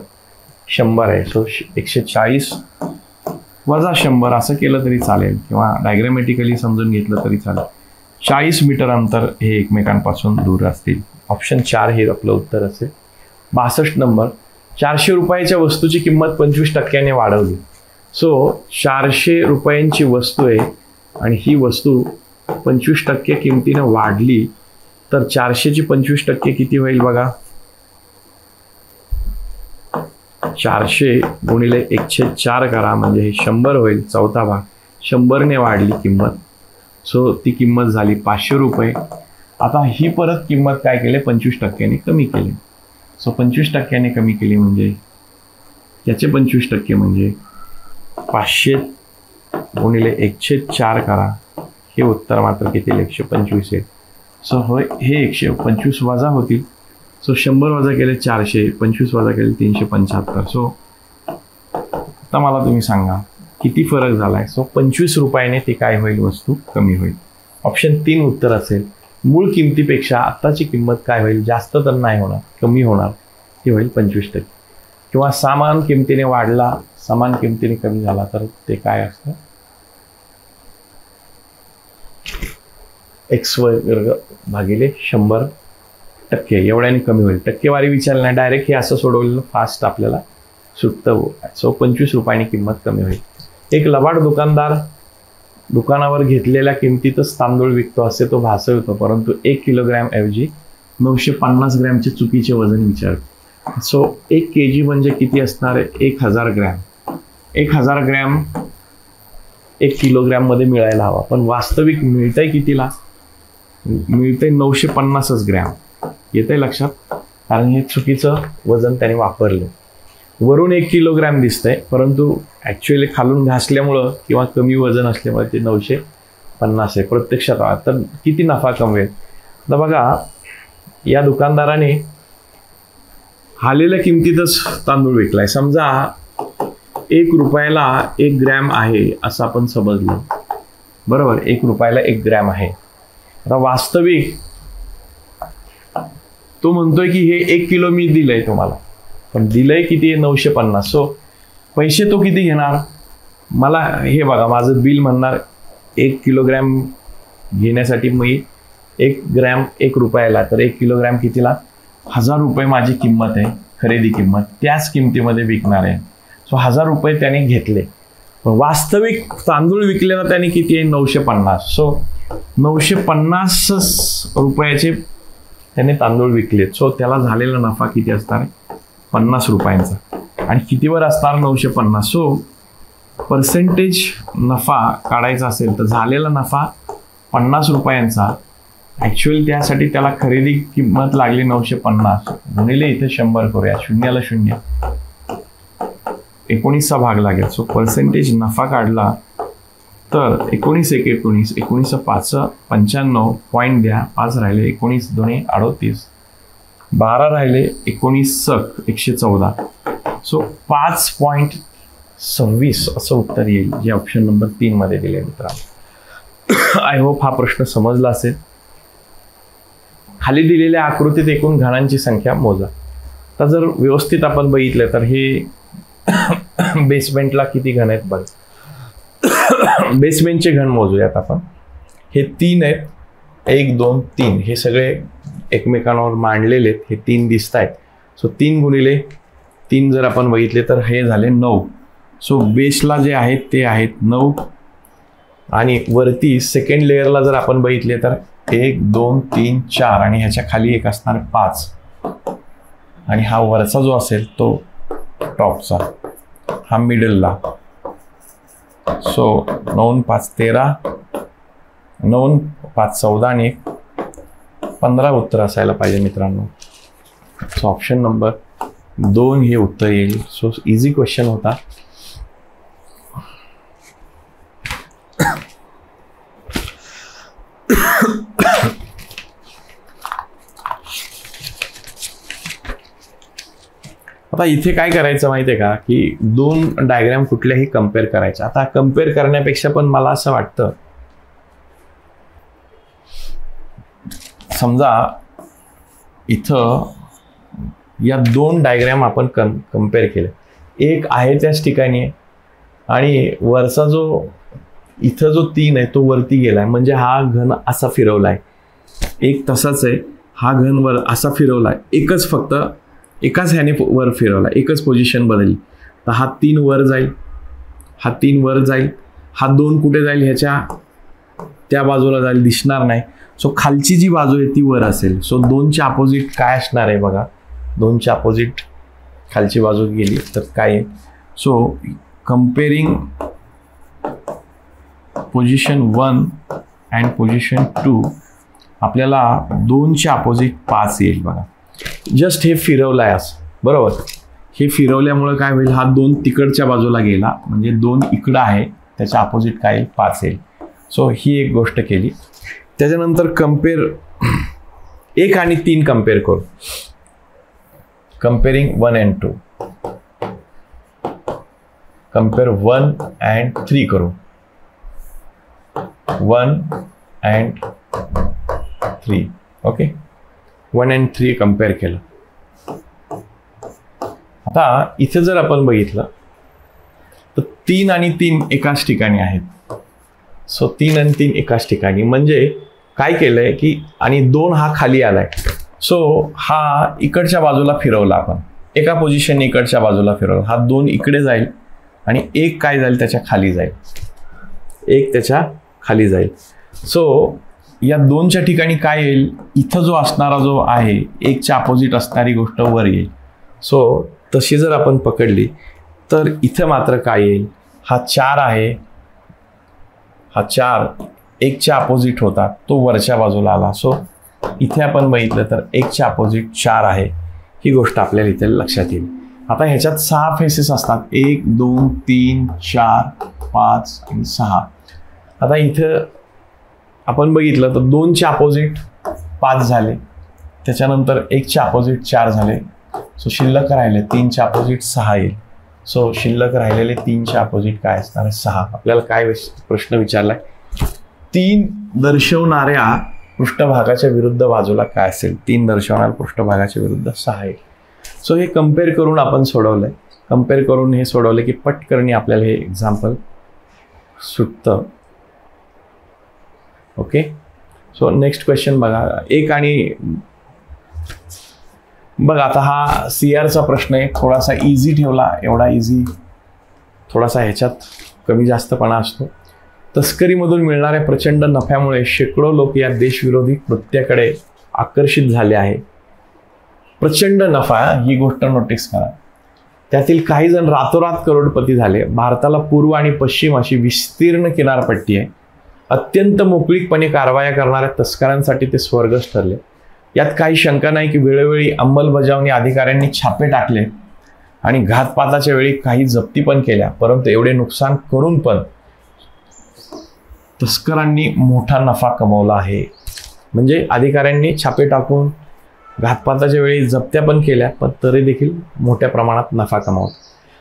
100 आहे. सो 140 वजा 100 असं केलं तरी चालेल किंवा डायग्रामॅटिकली समजून घेतलं तरी चालेल. 40 मीटर अंतर हे एकमेकांपासून दूर असतील. ऑप्शन 4 हे आपलं उत्तर असेल. 62 नंबर, 400 रुपयाच्या वस्तूची किंमत 25% वाढवली. सो 400 रुपयांची वस्तू आहे आणि ही वस्तू 25% किमतीनं वाढली तर 400ची 25% किती होईल बघा? 400 गुणिले 104 करा म्हणजे हे 100 होईल. चौथा भाग 100ने वाढली किंमत. सो ती किंमत झाली 500 रुपये. आता ही परत किंमत काय केली? 25% कमी केली. सो 25% कमी केली म्हणजे याचे 25% म्हणजे 500 गुणिले 104 करा. हे उत्तर मात्र किती? 125 आहे. सो होय, हे 125 वजा होतील. सो 100 वजा केले 400, 25 वजा केले 375. सो आता मला तुम्ही सांगा किती फरक झालाय? सो 25 रुपयाने ती काय होईल? वस्तू कमी होईल. ऑप्शन 3 उत्तर असेल. मूळ किमतीपेक्षा आत्ताची किंमत काय होईल? जास्त तर नाही होणार, कमी होणार. ती होईल 25%. किंवा समान किमतीने वाढला, समान किमतीने कमी झाला तर ते काय असतं? एक्स वर्ग भागिले 100% एवढ्याने कमी होईल. टक्केवारी विचारली नाही, डायरेक्ट हे असं सोडवलेलं फास्ट आपल्याला सुटतं. सो 25 रुपयाने किंमत कमी होईल. एक लबाड दुकानदार दुकानावर घेतलेल्या किमतीतच तांदूळ विकतो असे तो भासवतो, परंतु 1 किलोग्रॅम ऐवजी 950 ग्रॅमचे चुकीचे वजन विचारतो. सो 1 kg म्हणजे किती असणार आहे? 1000 ग्रॅम. 1000 ग्रॅम 1 किलोग्रॅममध्ये मिळायला हवा, पण वास्तविक मिळतंय कितीला? मिळतंय 950 ग्रॅम. येतंय लक्षात? कारण हे चुकीचं वजन त्याने वापरलं. वरून 1 किलोग्रॅम दिसतंय, परंतु ॲक्च्युअली खालून घासल्यामुळं किंवा कमी वजन असल्यामुळे ते 950 आहे. प्रत्यक्षात तर किती नफा कमवेल? आता बघा, या दुकानदाराने हालेल्या किमतीतच तांदूळ विकलाय. समजा 1 रुपयाला 1 ग्रॅम आहे असं आपण समजलं, बरोबर? 1 रुपयाला 1 ग्रॅम आहे. आता वास्तविक तो म्हणतोय की हे 1 किलो मी दिलंय तुम्हाला, पण दिलंय किती आहे? 950. सो पैसे तो किती घेणार? मला हे बघा, माझं बिल म्हणणार 1 किलोग्रॅम घेण्यासाठी मी 1 ग्रॅम 1 रुपयाला, तर 1 किलोग्रॅम कितीला? 1000 रुपये माझी किंमत आहे, खरेदी किंमत. त्याच किमतीमध्ये विकणार आहे. सो 1000 रुपये त्याने घेतले. वास्तविक तांदूळ विकलेला त्याने किती आहे? 950. सो 950 रुपयाचे त्याने तांदूळ विकलेत. सो त्याला झालेला नफा किती असणार आहे? 50 रुपयांचा. आणि कितीवर असणार? 950. सो पर्सेंटेज नफा काढायचा असेल तर झालेला नफा 50 रुपयांचा. ॲक्च्युअली त्यासाठी त्याला खरेदी किंमत लागली 950 गुणिले इथे 100 करूया, 0ला 0, 19चा भाग लागेल. सो पर्सेंटेज नफा काढला तर 19 1 19, 19 5 95, पॉईंट द्या, 5 राहिले, 19 2 38, 12 राहिले, 19 114. सो 5.26 असं उत्तर येईल, जे ऑप्शन नंबर 3 मध्ये दिले मित्रांनो. आय होप हा प्रश्न समजला असेल. खाली दिलेल्या आकृतीत एकूण घणांची संख्या मोजा. तर जर व्यवस्थित आपण बघितलं तर हे बेसमेंटला किती घन आहेत बघ. बेसमेंटचे घन मोजूयात आपण. हे 3 आहेत, 1 2 3, हे सगळे एकमेकांवर मांडलेले आहेत. हे 3 दिसत आहेत. सो 3 गुणिले 3 जर आपण बघितले तर हे झाले 9. सो बेसला जे आहेत ते आहेत 9 आणि वरती सेकंड लेअरला जर आपण बघितले तर 1 2 3 4 आणि ह्याच्या खाली एक असणार 5 आणि हा वरचा जो असेल तो टॉपचा, हा मिडलला. सो 9 5 13, 9 5 14 आणि 1 15 उत्तर असायला पाहिजे मित्रांनो. सो ऑप्शन नंबर 2 हे उत्तर येईल. सो इझी क्वेश्चन होता. आता इथे काय करायचं माहिती आहे का, की 2 डायग्राम कुठल्याही कम्पेअर करायच्या. आता कम्पेअर करण्यापेक्षा पण मला असं वाटतं, समजा इथं या 2 डायग्राम आपण कम्पेअर केले. एक आहे त्याच ठिकाणी आहे आणि वरचा जो इथं जो 3 आहे तो वरती गेलाय, म्हणजे हा घन असा फिरवलाय. एक तसाच आहे, हा घन वर असा फिरवलाय. एकच फक्त एकाच ह्याने वर फिरवला, एकच पोझिशन बदलली. तर हा 3 वर जाईल, हा 3 वर जाईल, हा 2 कुठे जाईल, ह्याच्या त्या बाजूला जाईल, दिसणार नाही. सो खालची जी बाजू आहे ती वर असेल. सो 2च्या अपोजिट काय असणार आहे बघा. 2च्या अपोजिट खालची बाजू गेली तर काय आहे. So comparing position 1 and position 2 आपल्याला 2च्या अपोजिट 5 येईल बघा. जस्ट हे फिरवलाय असं, बरोबर. हे फिरवल्यामुळे काय होईल, हा 2 तिकडच्या बाजूला गेला, म्हणजे 2 इकडं आहे, त्याच्या अपोजिट काय येईल, 5 येईल. सो ही एक गोष्ट केली. त्याच्यानंतर कम्पेअर 1 आणि 3 कम्पेअर करू. कम्पेअरिंग 1 अँड 2, कम्पेअर 1 अँड 3 करू. 1 अँड 3, ओके. 1 अँड 3 कम्पेअर केलं. आता इथे जर आपण बघितलं तर 3 आणि 3 एकाच ठिकाणी आहेत. सो 3 आणि 3 एकाच ठिकाणी, म्हणजे काय केलंय की, आणि 2 हा खाली आलाय. सो हा इकडच्या बाजूला फिरवला आपण, एका पोझिशन इकडच्या बाजूला फिरवला. हा 2 इकडे जाईल आणि 1 काय जाईल, त्याच्या खाली जाईल. 1 त्याच्या खाली जाईल. सो या 2च्या ठिकाणी काय येईल, इथं जो असणारा जो आहे 1च्या अपोजिट असणारी गोष्ट वर येईल. सो तशी जर आपण पकडली तर इथं मात्र काय येईल, हा 4 आहे, हा 4 1च्या अपोजिट होता, तो वरच्या बाजूला आला. सो इथे आपण बघितलं तर 1च्या अपोजिट 4 आहे. ही गोष्ट आपल्याला इथे लक्षात येईल. आता ह्याच्यात 6 फेसेस असतात, 1 2 3 4 5 आणि 6. आता इथं आपण बघितलं तर 2च्या अपोजिट 5 झाले, त्याच्यानंतर 1च्या अपोजिट 4 झाले. सो शिल्लक राहिले 3च्या अपोजिट 6 येईल. सो शिल्लक राहिलेले 3च्या अपोजिट काय असणार आहे, 6. आपल्याला काय प्रश्न विचारलाय, 3 दर्शवणाऱ्या पृष्ठभागाच्या विरुद्ध बाजूला काय असेल. 3 दर्शवणाऱ्या पृष्ठभागाच्या विरुद्ध 6 येईल. सो हे कम्पेअर करून आपण सोडवलंय. कम्पेअर करून हे सोडवले की पटकन आपल्याला हे एक्झाम्पल सुटतं. ओके. सो नेक्स्ट क्वेश्चन बघा. एक आणि बघा, आता हा CRचा प्रश्न आहे, थोडासा इझी ठेवला. एवढा इझी, थोडासा ह्याच्यात कमी जास्तपणा असतो. तस्करीमधून मिळणाऱ्या प्रचंड नफ्यामुळे शेकडो लोक या देशविरोधी कृत्याकडे आकर्षित झाले आहे. प्रचंड नफा, ही गोष्ट नोटीस करा. त्यातील काही जण रातोरात करोडपती झाले. भारताला पूर्व आणि पश्चिम अशी विस्तीर्ण किनारपट्टी आहे. अत्यंत मोकळीकपणे कारवाया करणाऱ्या तस्करांसाठी ते स्वर्गच ठरले. यात काही शंका नाही की वेळोवेळी अंमलबजावणी अधिकाऱ्यांनी छापे टाकले आणि घातपाताच्या वेळी काही जप्ती पण केल्या. परंतु एवढे नुकसान करून पण तस्करांनी मोठा नफा कमवला आहे. म्हणजे अधिकाऱ्यांनी छापे टाकून घातपाताच्या वेळी जप्त्या पण केल्या, पण तरी देखील मोठ्या प्रमाणात नफा कमावला.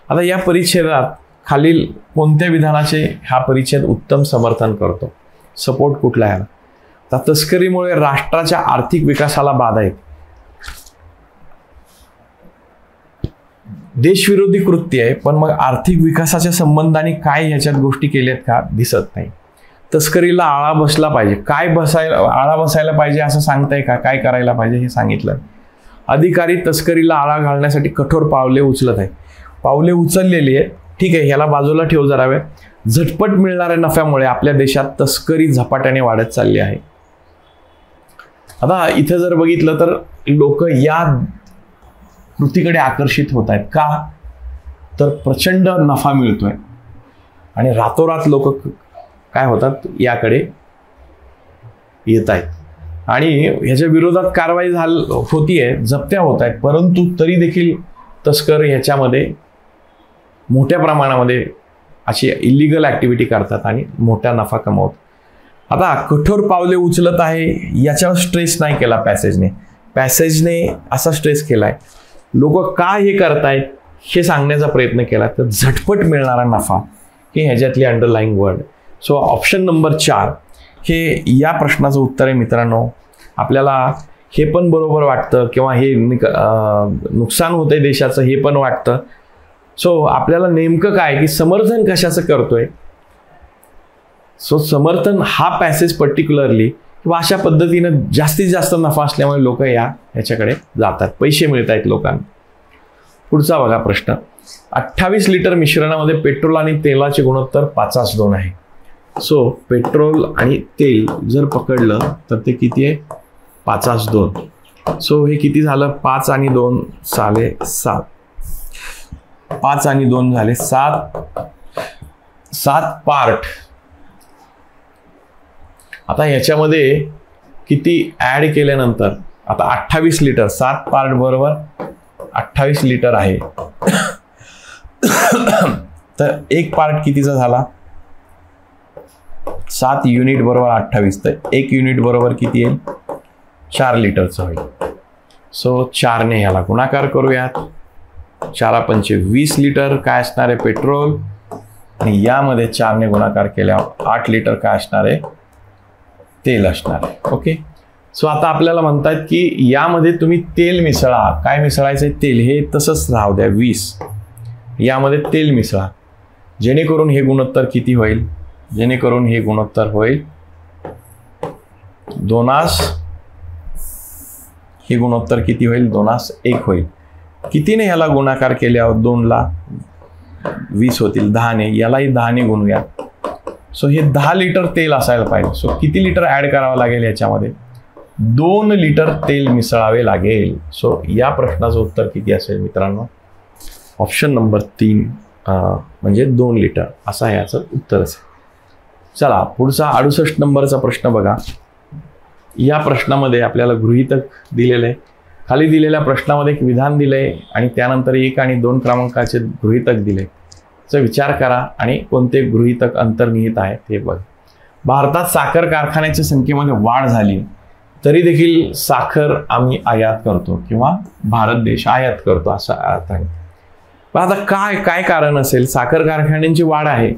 आता या परिच्छेदात खालील कोणत्या विधानाचे हा परिच्छेद उत्तम समर्थन करतो, सपोर्ट कुठला आहे. तर तस्करीमुळे राष्ट्राच्या आर्थिक विकासाला बाधा आहेत. देशविरोधी कृत्य आहे, पण मग आर्थिक विकासाच्या संबंधाने काय ह्याच्यात गोष्टी केल्यात का दिसत नाही. तस्करीला आळा बसला पाहिजे, आळा बसायला पाहिजे असं सांगताय का, काय करायला पाहिजे हे सांगितलं. अधिकारी तस्करीला आळा घालण्यासाठी कठोर पावले उचलत आहे. पावले उचललेली आहे, ठीक आहे, ह्याला बाजूला ठेव जरा वेळ. झटपट मिळणाऱ्या नफ्यामुळे आपल्या देशात तस्करी झपाट्याने वाढत चालली आहे. आता इथं जर बघितलं तर लोक या कृतीकडे आकर्षित होत आहेत का, तर प्रचंड नफा मिळतोय आणि रातोरात लोक काय होतात याकडे येत आहेत आणि ह्याच्या विरोधात कारवाई होतीये, जप्त्या होत आहेत, परंतु तरी देखील तस्कर ह्याच्यामध्ये मोठ्या प्रमाणामध्ये अशी इलिगल ॲक्टिव्हिटी करतात आणि मोठा नफा कमवतात. आता कठोर पावले उचलत आहे याच्यावर स्ट्रेस नाही केला पॅसेजने असा स्ट्रेस केलाय, लोक का हे करतायत हे सांगण्याचा प्रयत्न केला. तर झटपट मिळणारा नफा हे ह्याच्यातली underlying word. So option number 4 हे या प्रश्नाचं उत्तर आहे मित्रांनो. आपल्याला हे पण बरोबर वाटतं किंवा हे नुकसान होतंय देशाचं हे पण वाटतं. सो आपल्याला नेमकं काय की समर्थन कशाचं करतोय. सो समर्थन हा पॅसेज पर्टिक्युलरली किंवा अशा पद्धतीनं जास्तीत जास्त नफा असल्यामुळे लोक ह्याच्याकडे जातात, पैसे मिळत आहेत लोकांना. पुढचा बघा प्रश्न. 28 लिटर मिश्रणामध्ये पेट्रोल आणि तेलाचे गुणोत्तर 5:2 आहे. सो पेट्रोल आणि तेल जर पकडलं तर ते किती आहे, 5:2. सो हे किती झालं, 5 आणि 2 झाले 7. 5 आणि 2 झाले 7 पार्ट. आता ह्याच्यामध्ये किती ऍड केल्यानंतर आता 28 लिटर 7 पार्ट बरोबर 28 लिटर आहे. तर एक पार्ट कितीचा झाला, 7 युनिट बरोबर 28. तर 1 युनिट बरोबर किती येईल, 4 लिटरचं होईल. सो 4 ने ह्याला गुणाकार करूयात. 4 पंचे 20 लिटर काय असणार आहे पेट्रोल आणि यामध्ये 4 ने गुणाकार केल्यावर 8 लिटर काय असणार आहे तेल असणार आहे. ओके. सो आता आपल्याला म्हणतात की यामध्ये तुम्ही तेल मिसळा. काय मिसळायचं आहे, तेल. हे तसंच राहू द्या 20. यामध्ये तेल मिसळा जेणेकरून हे गुणोत्तर किती होईल, जेणेकरून हे गुणोत्तर होईल 2:. हे गुणोत्तर किती होईल, 2:1 होईल. कितीने याला गुणाकार केल्यावर 2ला 20 होतील, 10ने. यालाही 10ने गुणूया. सो हे 10 लिटर तेल असायला पाहिजे. सो किती लिटर ऍड करावं लागेल याच्यामध्ये, 2 लिटर तेल मिसळावे लागेल. सो या प्रश्नाचं उत्तर किती असेल मित्रांनो, ऑप्शन नंबर 3 म्हणजे 2 लिटर असं याचं उत्तर असेल. चला पुढचा 68 नंबरचा प्रश्न बघा. या प्रश्नामध्ये आपल्याला गृहीतक दिलेलं आहे. खाली दिलेल्या प्रश्नामध्ये एक विधान दिलंय आणि त्यानंतर 1 आणि 2 क्रमांकाचे गृहीतक दिले. चा विचार करा आणि कोणते गृहीतक अंतर्निहित आहेत ते बघ. भारतात साखर कारखान्याच्या संख्येमध्ये वाढ झाली तरी देखील साखर आम्ही आयात करतो किंवा भारत देश आयात करतो असा अर्थ आहे. पण आता काय कारण असेल, साखर कारखान्यांची वाढ आहे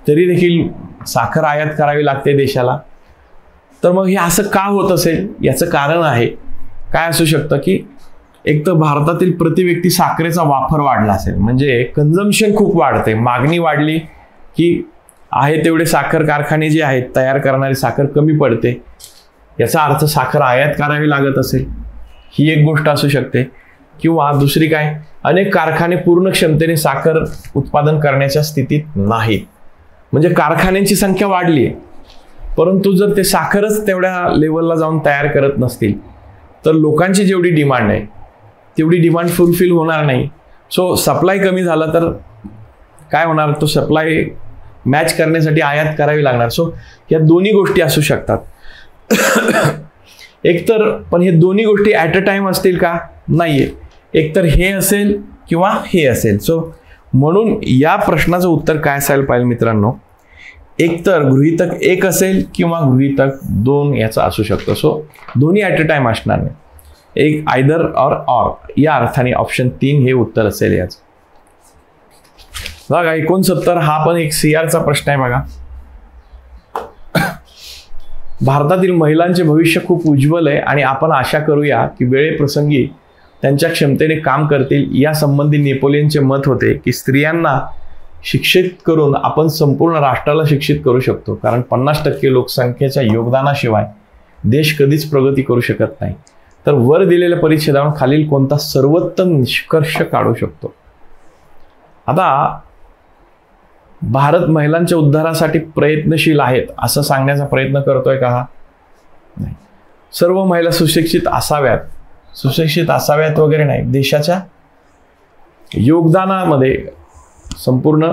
तरी देखील साखर आयात करावी लागते देशाला. तर मग हे असं का होत असेल, याचं कारण आहे काय असू शकतं की एक तर भारतातील प्रति व्यक्ती साखरेचा वापर वाढला असेल, म्हणजे कन्झम्पशन खूप वाढते, मागणी वाढली की आहे तेवढे साखर कारखाने जे आहेत तयार करणारी साखर कमी पडते, याचा अर्थ साखर आयात करावी लागत असेल, ही एक गोष्ट असू शकते. किंवा दुसरी काय, अनेक कारखाने पूर्ण क्षमतेने साखर उत्पादन करण्याच्या स्थितीत नाहीत, म्हणजे कारखान्यांची संख्या वाढली आहे परंतु जर ते साखरच तेवढ्या लेवलला जाऊन तयार करत नसतील तर लोकांची जेवढी डिमांड आहे तेवढी डिमांड फुलफिल होणार नाही. सो सप्लाय कमी झाला तर काय होणार, तो सप्लाय मॅच करण्यासाठी आयात करावी लागणार. सो या दोन्ही गोष्टी असू शकतात. एकतर पण हे दोन्ही गोष्टी ॲट अ टाइम असतील का, नाहीये, एकतर हे असेल किंवा हे असेल. सो म्हणून या प्रश्नाचं उत्तर काय असायला पाहिजे मित्रांनो, एकतर गृहीतक 1 असेल किंवा गृहीतक 2 याचा असू शकतो. सो दोन्ही ॲट अ टाइम असणार नाही, एक आयदर और या अर्थाने ऑप्शन 3 हे उत्तर असेल याचं. बघा 69 हा पण एक CRचा प्रश्न आहे बघा. भारतातील महिलांचे भविष्य खूप उज्ज्वल आहे आणि आपण आशा करूया की वेळेप्रसंगी त्यांच्या क्षमतेने काम करतील यासंबंधी नेपोलियनचे मत होते की स्त्रियांना शिक्षित करून आपण संपूर्ण राष्ट्राला शिक्षित करू शकतो, कारण 50% लोकसंख्येच्या योगदानाशिवाय देश कधीच प्रगती करू शकत नाही. तर वर दिलेल्या परिच्छेदावरून खालील कोणता सर्वोत्तम निष्कर्ष काढू शकतो. आता भारत महिलांच्या उद्धारासाठी प्रयत्नशील आहेत असं सांगण्याचा प्रयत्न करतोय का हा? नाही. सर्व महिला सुशिक्षित असाव्यात वगैरे नाही. देशाच्या योगदानामध्ये, संपूर्ण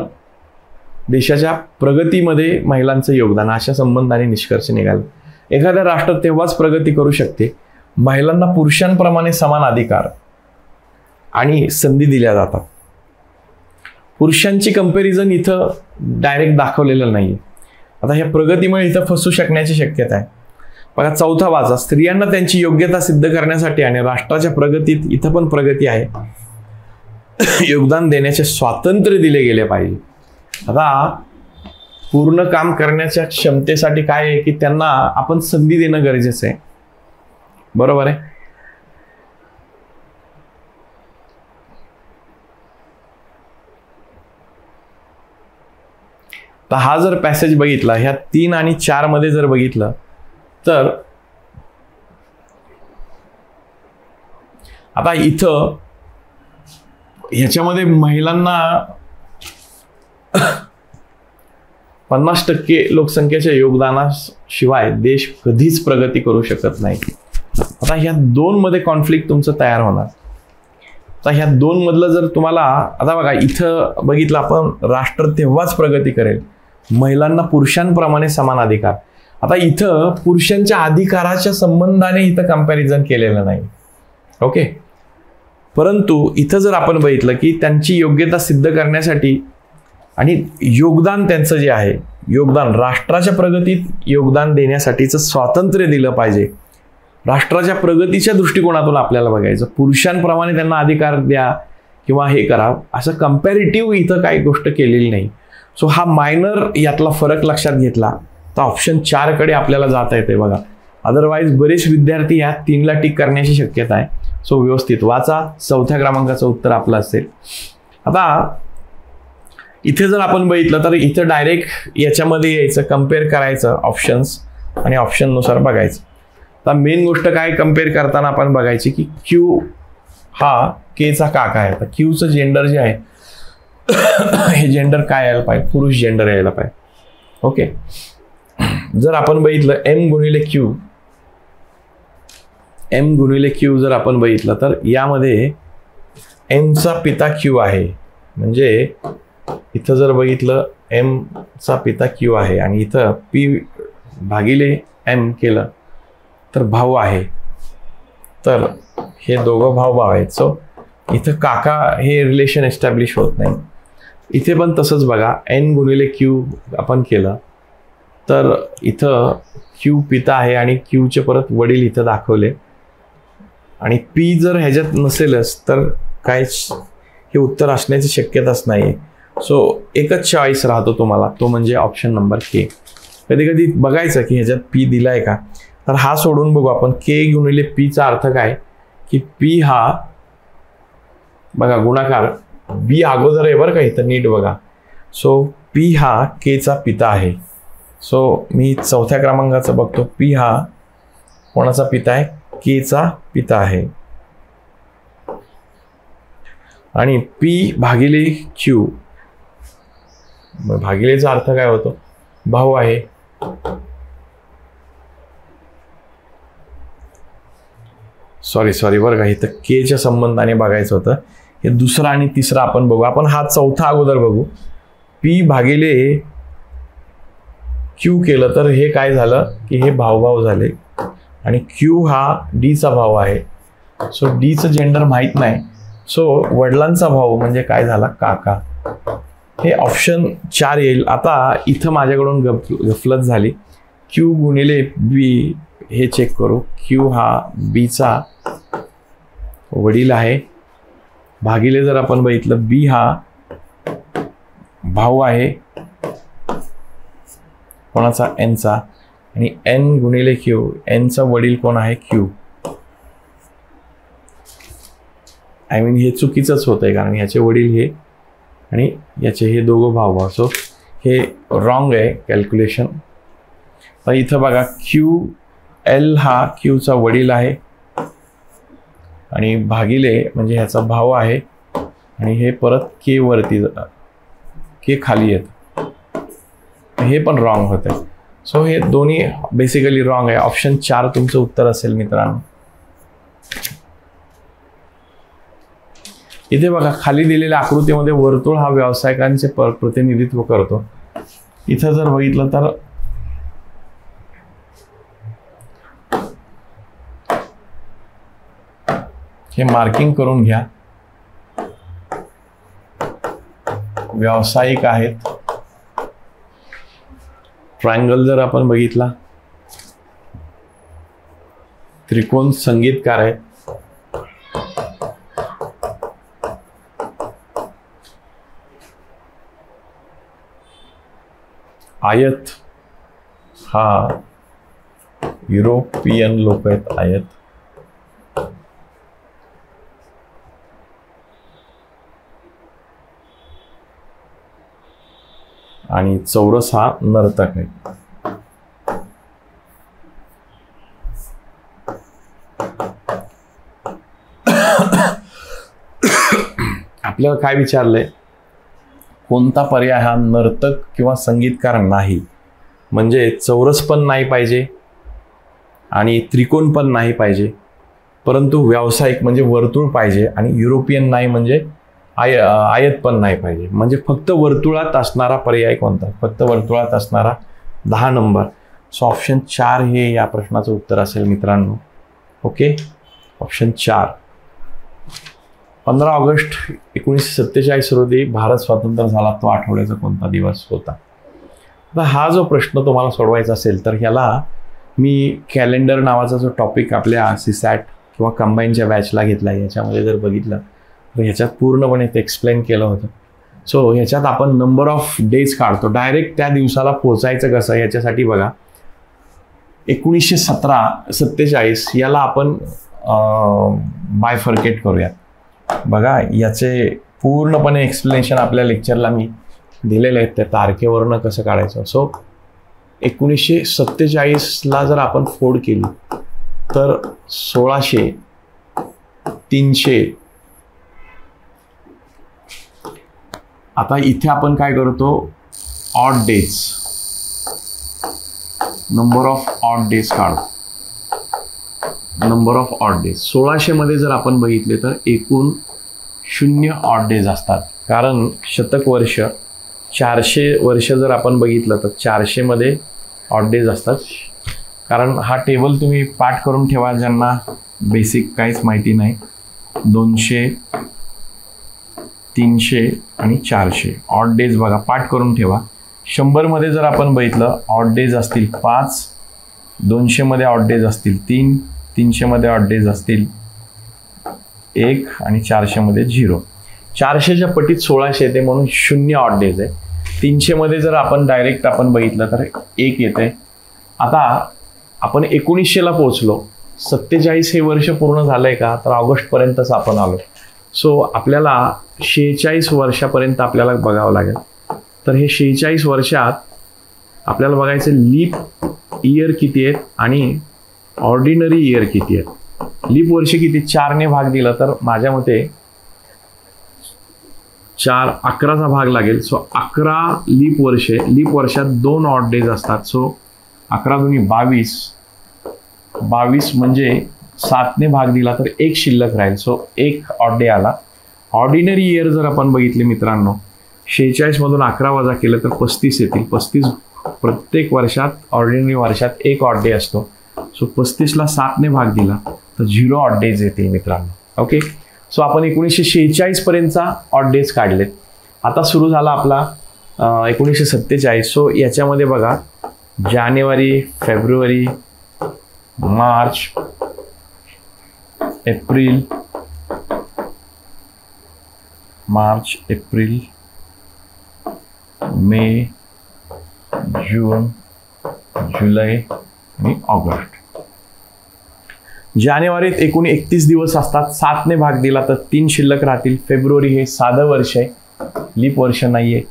देशाच्या प्रगतीमध्ये महिलांचं योगदान अशा संबंधाने निष्कर्ष निघाले. एखाद्या राष्ट्र तेव्हाच प्रगती करू शकते महिलांना पुरुषांप्रमाणे समान अधिकार आणि संधी दिल्या जातात. पुरुषांची कंपॅरिझन इथं डायरेक्ट दाखवलेलं नाहीये. आता ह्या प्रगतीमुळे इथं फसू शकण्याची शक्यता आहे. बघा, चौथा वाचा, स्त्रियांना त्यांची योग्यता सिद्ध करण्यासाठी आणि राष्ट्राच्या प्रगतीत, इथं पण प्रगती आहे, योगदान देण्याचे स्वातंत्र्य दिले गेले पाहिजे. आता पूर्ण काम करण्याच्या क्षमतेसाठी काय आहे की त्यांना आपण संधी देणं गरजेचं आहे. बरोबर आहे. तर हा जर पॅसेज बघितला, ह्या 3 आणि 4 मध्ये जर बघितलं तर आता इथं ह्याच्यामध्ये महिलांना 50% लोकसंख्येच्या योगदानाशिवाय देश कधीच प्रगती करू शकत नाही. आता ह्या 2 मध्ये कॉन्फ्लिक्ट तुमचं तयार होणार. आता ह्या 2 मधलं जर तुम्हाला, आता बघा इथं बघितलं आपण, राष्ट्र तेव्हाच प्रगती करेल महिलांना पुरुषांप्रमाणे समान अधिकार. आता इथं पुरुषांच्या अधिकाराच्या संबंधाने इथं कंपॅरिझन केलेलं नाही. ओके. परंतु इथं जर आपण बघितलं की त्यांची योग्यता सिद्ध करण्यासाठी आणि योगदान त्यांचं जे आहे, योगदान राष्ट्राच्या प्रगतीत योगदान देण्यासाठीचं स्वातंत्र्य दिलं पाहिजे. राष्ट्राच्या प्रगतीच्या दृष्टिकोनातून आपल्याला बघायचं, पुरुषांप्रमाणे त्यांना अधिकार द्या किंवा हे करा, असं कंपॅरेटिव्ह इथं काही गोष्ट केलेली नाही. सो हा मायनर यातला फरक लक्षात घेतला तर ऑप्शन 4 कडे आपल्याला जाता येते. बघा, अदरवाईज बरेच विद्यार्थी ह्या 3 ला टिक करण्याची शक्यता आहे. सो व्यवस्थित वाचा. 4थ्या क्रमांकाचं उत्तर आपलं असेल. आता इथे जर आपण बघितलं तर इथं डायरेक्ट याच्यामध्ये यायचं, कम्पेअर करायचं ऑप्शन्स आणि ऑप्शननुसार बघायचं. आता मेन गोष्ट काय कम्पेअर करताना आपण बघायची की क्यू हा केचा काका आहे. तर क्यूचं जेंडर जे आहे हे जेंडर काय यायला पाहिजे, पुरुष जेंडर यायला पाहिजे. ओके. जर आपण बघितलं एम गुणिले क्यू जर आपण बघितलं तर यामध्ये एमचा पिता क्यू आहे, म्हणजे इथं जर बघितलं एमचा पिता क्यू आहे आणि इथं पी भागिले एम केलं तर भाऊ आहे. तर हे दोघं भाऊ आहेत. सो इथं काका हे रिलेशन एस्टॅब्लिश होत नाही. इथे पण तसंच बघा, एन गुणिले क्यू आपण केलं तर इथं क्यू पिता आहे आणि क्यूचे परत वडील इथं दाखवले आणि पी जर ह्याच्यात नसेलच तर काय हे उत्तर असण्याची शक्यताच नाही. सो एकच चॉईस राहतो तुम्हाला, तो म्हणजे ऑप्शन नंबर के. कधी कधी बघायचं की ह्याच्यात पी दिलाय का, तर हा सोडून बघू आपण. के गुणिले पीचा अर्थ काय की पी हा बघा गुणाकार, बी अगोदर आहे बरं का, इथं नीट बघा. सो पी हा केचा पिता आहे. सो मी 4थ्या क्रमांकाचं बघतो. पी हा कोणाचा पिता आहे, केचा पिता आहे. आणि पी भागिले क्यू, भागिलेचा अर्थ काय होतो, भाऊ आहे. सॉरी बरं का, इथं केच्या संबंधाने बघायचं होतं. हे दुसरा आणि तिसरा आपण बघू. आपण हा 4था अगोदर बघू. पी भागिले क्यू केलं तर हे काय झालं की हे भाऊ झाले आणि क्यू हा डीचा भाऊ आहे. सो डीचं जेंडर माहीत नाही. सो वडिलांचा भाऊ म्हणजे काय झाला, काका. हे ऑप्शन 4 येईल. आता इथं माझ्याकडून गफलत झाली. क्यू गुणिले बी हे चेक करू. क्यू हा बीचा वडील आहे, भागिले जर आपण बघितलं बी हा भाऊ आहे कोणाचा, एनचा, आणि एन गुणिले क्यू, एनचा वडील कोण आहे, क्यू. आय मीन हे चुकीचंच होतं आहे, कारण याचे वडील हे आणि याचे हे दोघं भाऊ, सो हे रॉंग आहे कॅल्क्युलेशन. तर इथं बघा QL हा Qचा वडील आहे आणि भागिले म्हणजे ह्याचा भाव आहे आणि हे परत K वरती K खाली येतं, हे पण रॉंग होतं आहे. सो हे दोन्ही बेसिकली रॉंग आहे. ऑप्शन 4 तुमचं उत्तर असेल मित्रांनो. इथे बघा खाली दिलेल्या आकृतीमध्ये वर्तुळ हा व्यावसायिकांचे प्रतिनिधित्व करतो. इथं जर बघितलं तर हे मार्किंग करून घ्या. व्यावसायिक आहेत. ट्रायंगल जर आपण बघितला, त्रिकोण संगीतकार आहेत. आयत हा युरोपियन लोक आहेत. आयत आणि चौरस हा नर्तक आहे. आपल्याला काय विचारलंय, कोणता पर्याय हा नर्तक किंवा संगीतकार नाही, म्हणजे चौरस पण नाही पाहिजे आणि त्रिकोण पण नाही पाहिजे, परंतु व्यावसायिक म्हणजे वर्तुळ पाहिजे आणि युरोपियन नाही म्हणजे आयत पण नाही पाहिजे. म्हणजे फक्त वर्तुळात असणारा पर्याय कोणता, फक्त वर्तुळात असणारा 10 नंबर. सो ऑप्शन 4 हे या प्रश्नाचं उत्तर असेल मित्रांनो. Okay, option 4. 15 ऑगस्ट 1947 रोजी भारत स्वतंत्र झाला, तो आठवड्याचा कोणता दिवस होता. आता हा जो प्रश्न तुम्हाला सोडवायचा असेल तर ह्याला मी कॅलेंडर नावाचा जो टॉपिक आपल्या CSAT किंवा कंबाईनच्या बॅचला घेतला आहे, याच्यामध्ये जर बघितलं तर ह्याच्यात पूर्णपणे ते एक्सप्लेन केलं होतं. सो ह्याच्यात आपण नंबर ऑफ डेज काढतो, डायरेक्ट त्या दिवसाला पोचायचं कसं याच्यासाठी बघा 1947 याला आपण बायफर्केट करूयात. बघा याचे पूर्णपणे एक्सप्लेनेशन आपल्या लेक्चरला मी दिलेले आहेत, त्या तारखेवरनं कसं काढायचं. सो 1947ला जर आपण फोड केली तर 1600, 300. आता इथे आपण काय करतो, odd days, number of odd days काढतो. नंबर ऑफ ऑड डेज 1600 मध्ये जर आपण बघितले तर एकूण 0 ऑड डेज असतात, कारण शतक वर्ष 400 वर्ष जर आपण बघितलं तर 400 मध्ये ऑड डेज असतात. कारण हा टेबल तुम्ही पाठ करून ठेवा, ज्यांना बेसिक काहीच माहिती नाही. 200, 300 आणि 400 ऑड डेज बघा पाठ करून ठेवा. 100 मध्ये जर आपण बघितलं ऑड डेज असतील 5, 200 मध्ये ऑड डेज असतील 3, 300 मध्ये ऑड डेज असतील 1 आणि 400 मध्ये 0. 400च्या पटीत 1600 येते म्हणून 0 ऑड डेज आहे. 300 मध्ये जर आपण डायरेक्ट आपण बघितलं तर 1 येते. आता आपण 1900ला पोहोचलो, 47 हे वर्ष पूर्ण झालंय का, तर ऑगस्टपर्यंतच आपण आलो. सो आपल्याला 46 वर्षापर्यंत आपल्याला बघावं लागेल. तर हे 46 वर्षात आपल्याला बघायचं लीप इयर किती आहेत आणि ऑर्डिनरी इयर किती आहेत. लीप वर्ष किती, 4ने भाग दिला तर माझ्या मते 4, 11चा भाग लागेल. सो 11 लीप वर्षे, लीप वर्षात 2 ऑड डेज असतात. सो 11 दुनी 22, 22 म्हणजे 7ने भाग दिला तर 1 शिल्लक राहील. सो 1 ऑड डे आला. ऑर्डिनरी इयर जर आपण बघितले मित्रांनो, 46 मधून 11 वजा केलं तर 35 येतील. 35 प्रत्येक वर्षात, ऑर्डिनरी वर्षात 1 ऑड डे असतो. सो 35ला 7ने भाग दिला तर 0 ऑड डेज येतील मित्रांनो. ओके, सो आपण 1946 पर्यंतचा ऑड डेज काढलेत. आता सुरू झाला आपला 1947. सो याच्यामध्ये बघा जानेवारी, फेब्रुवारी, मार्च, एप्रिल, मे, जून, जुलै आणि ऑगस्ट. जानेवारीत एकूण 31 दिवस असतात, 7ने भाग दिला तर 3 शिल्लक राहतील. फेब्रुवारी हे साधं वर्ष आहे, लीप वर्ष नाही आहे.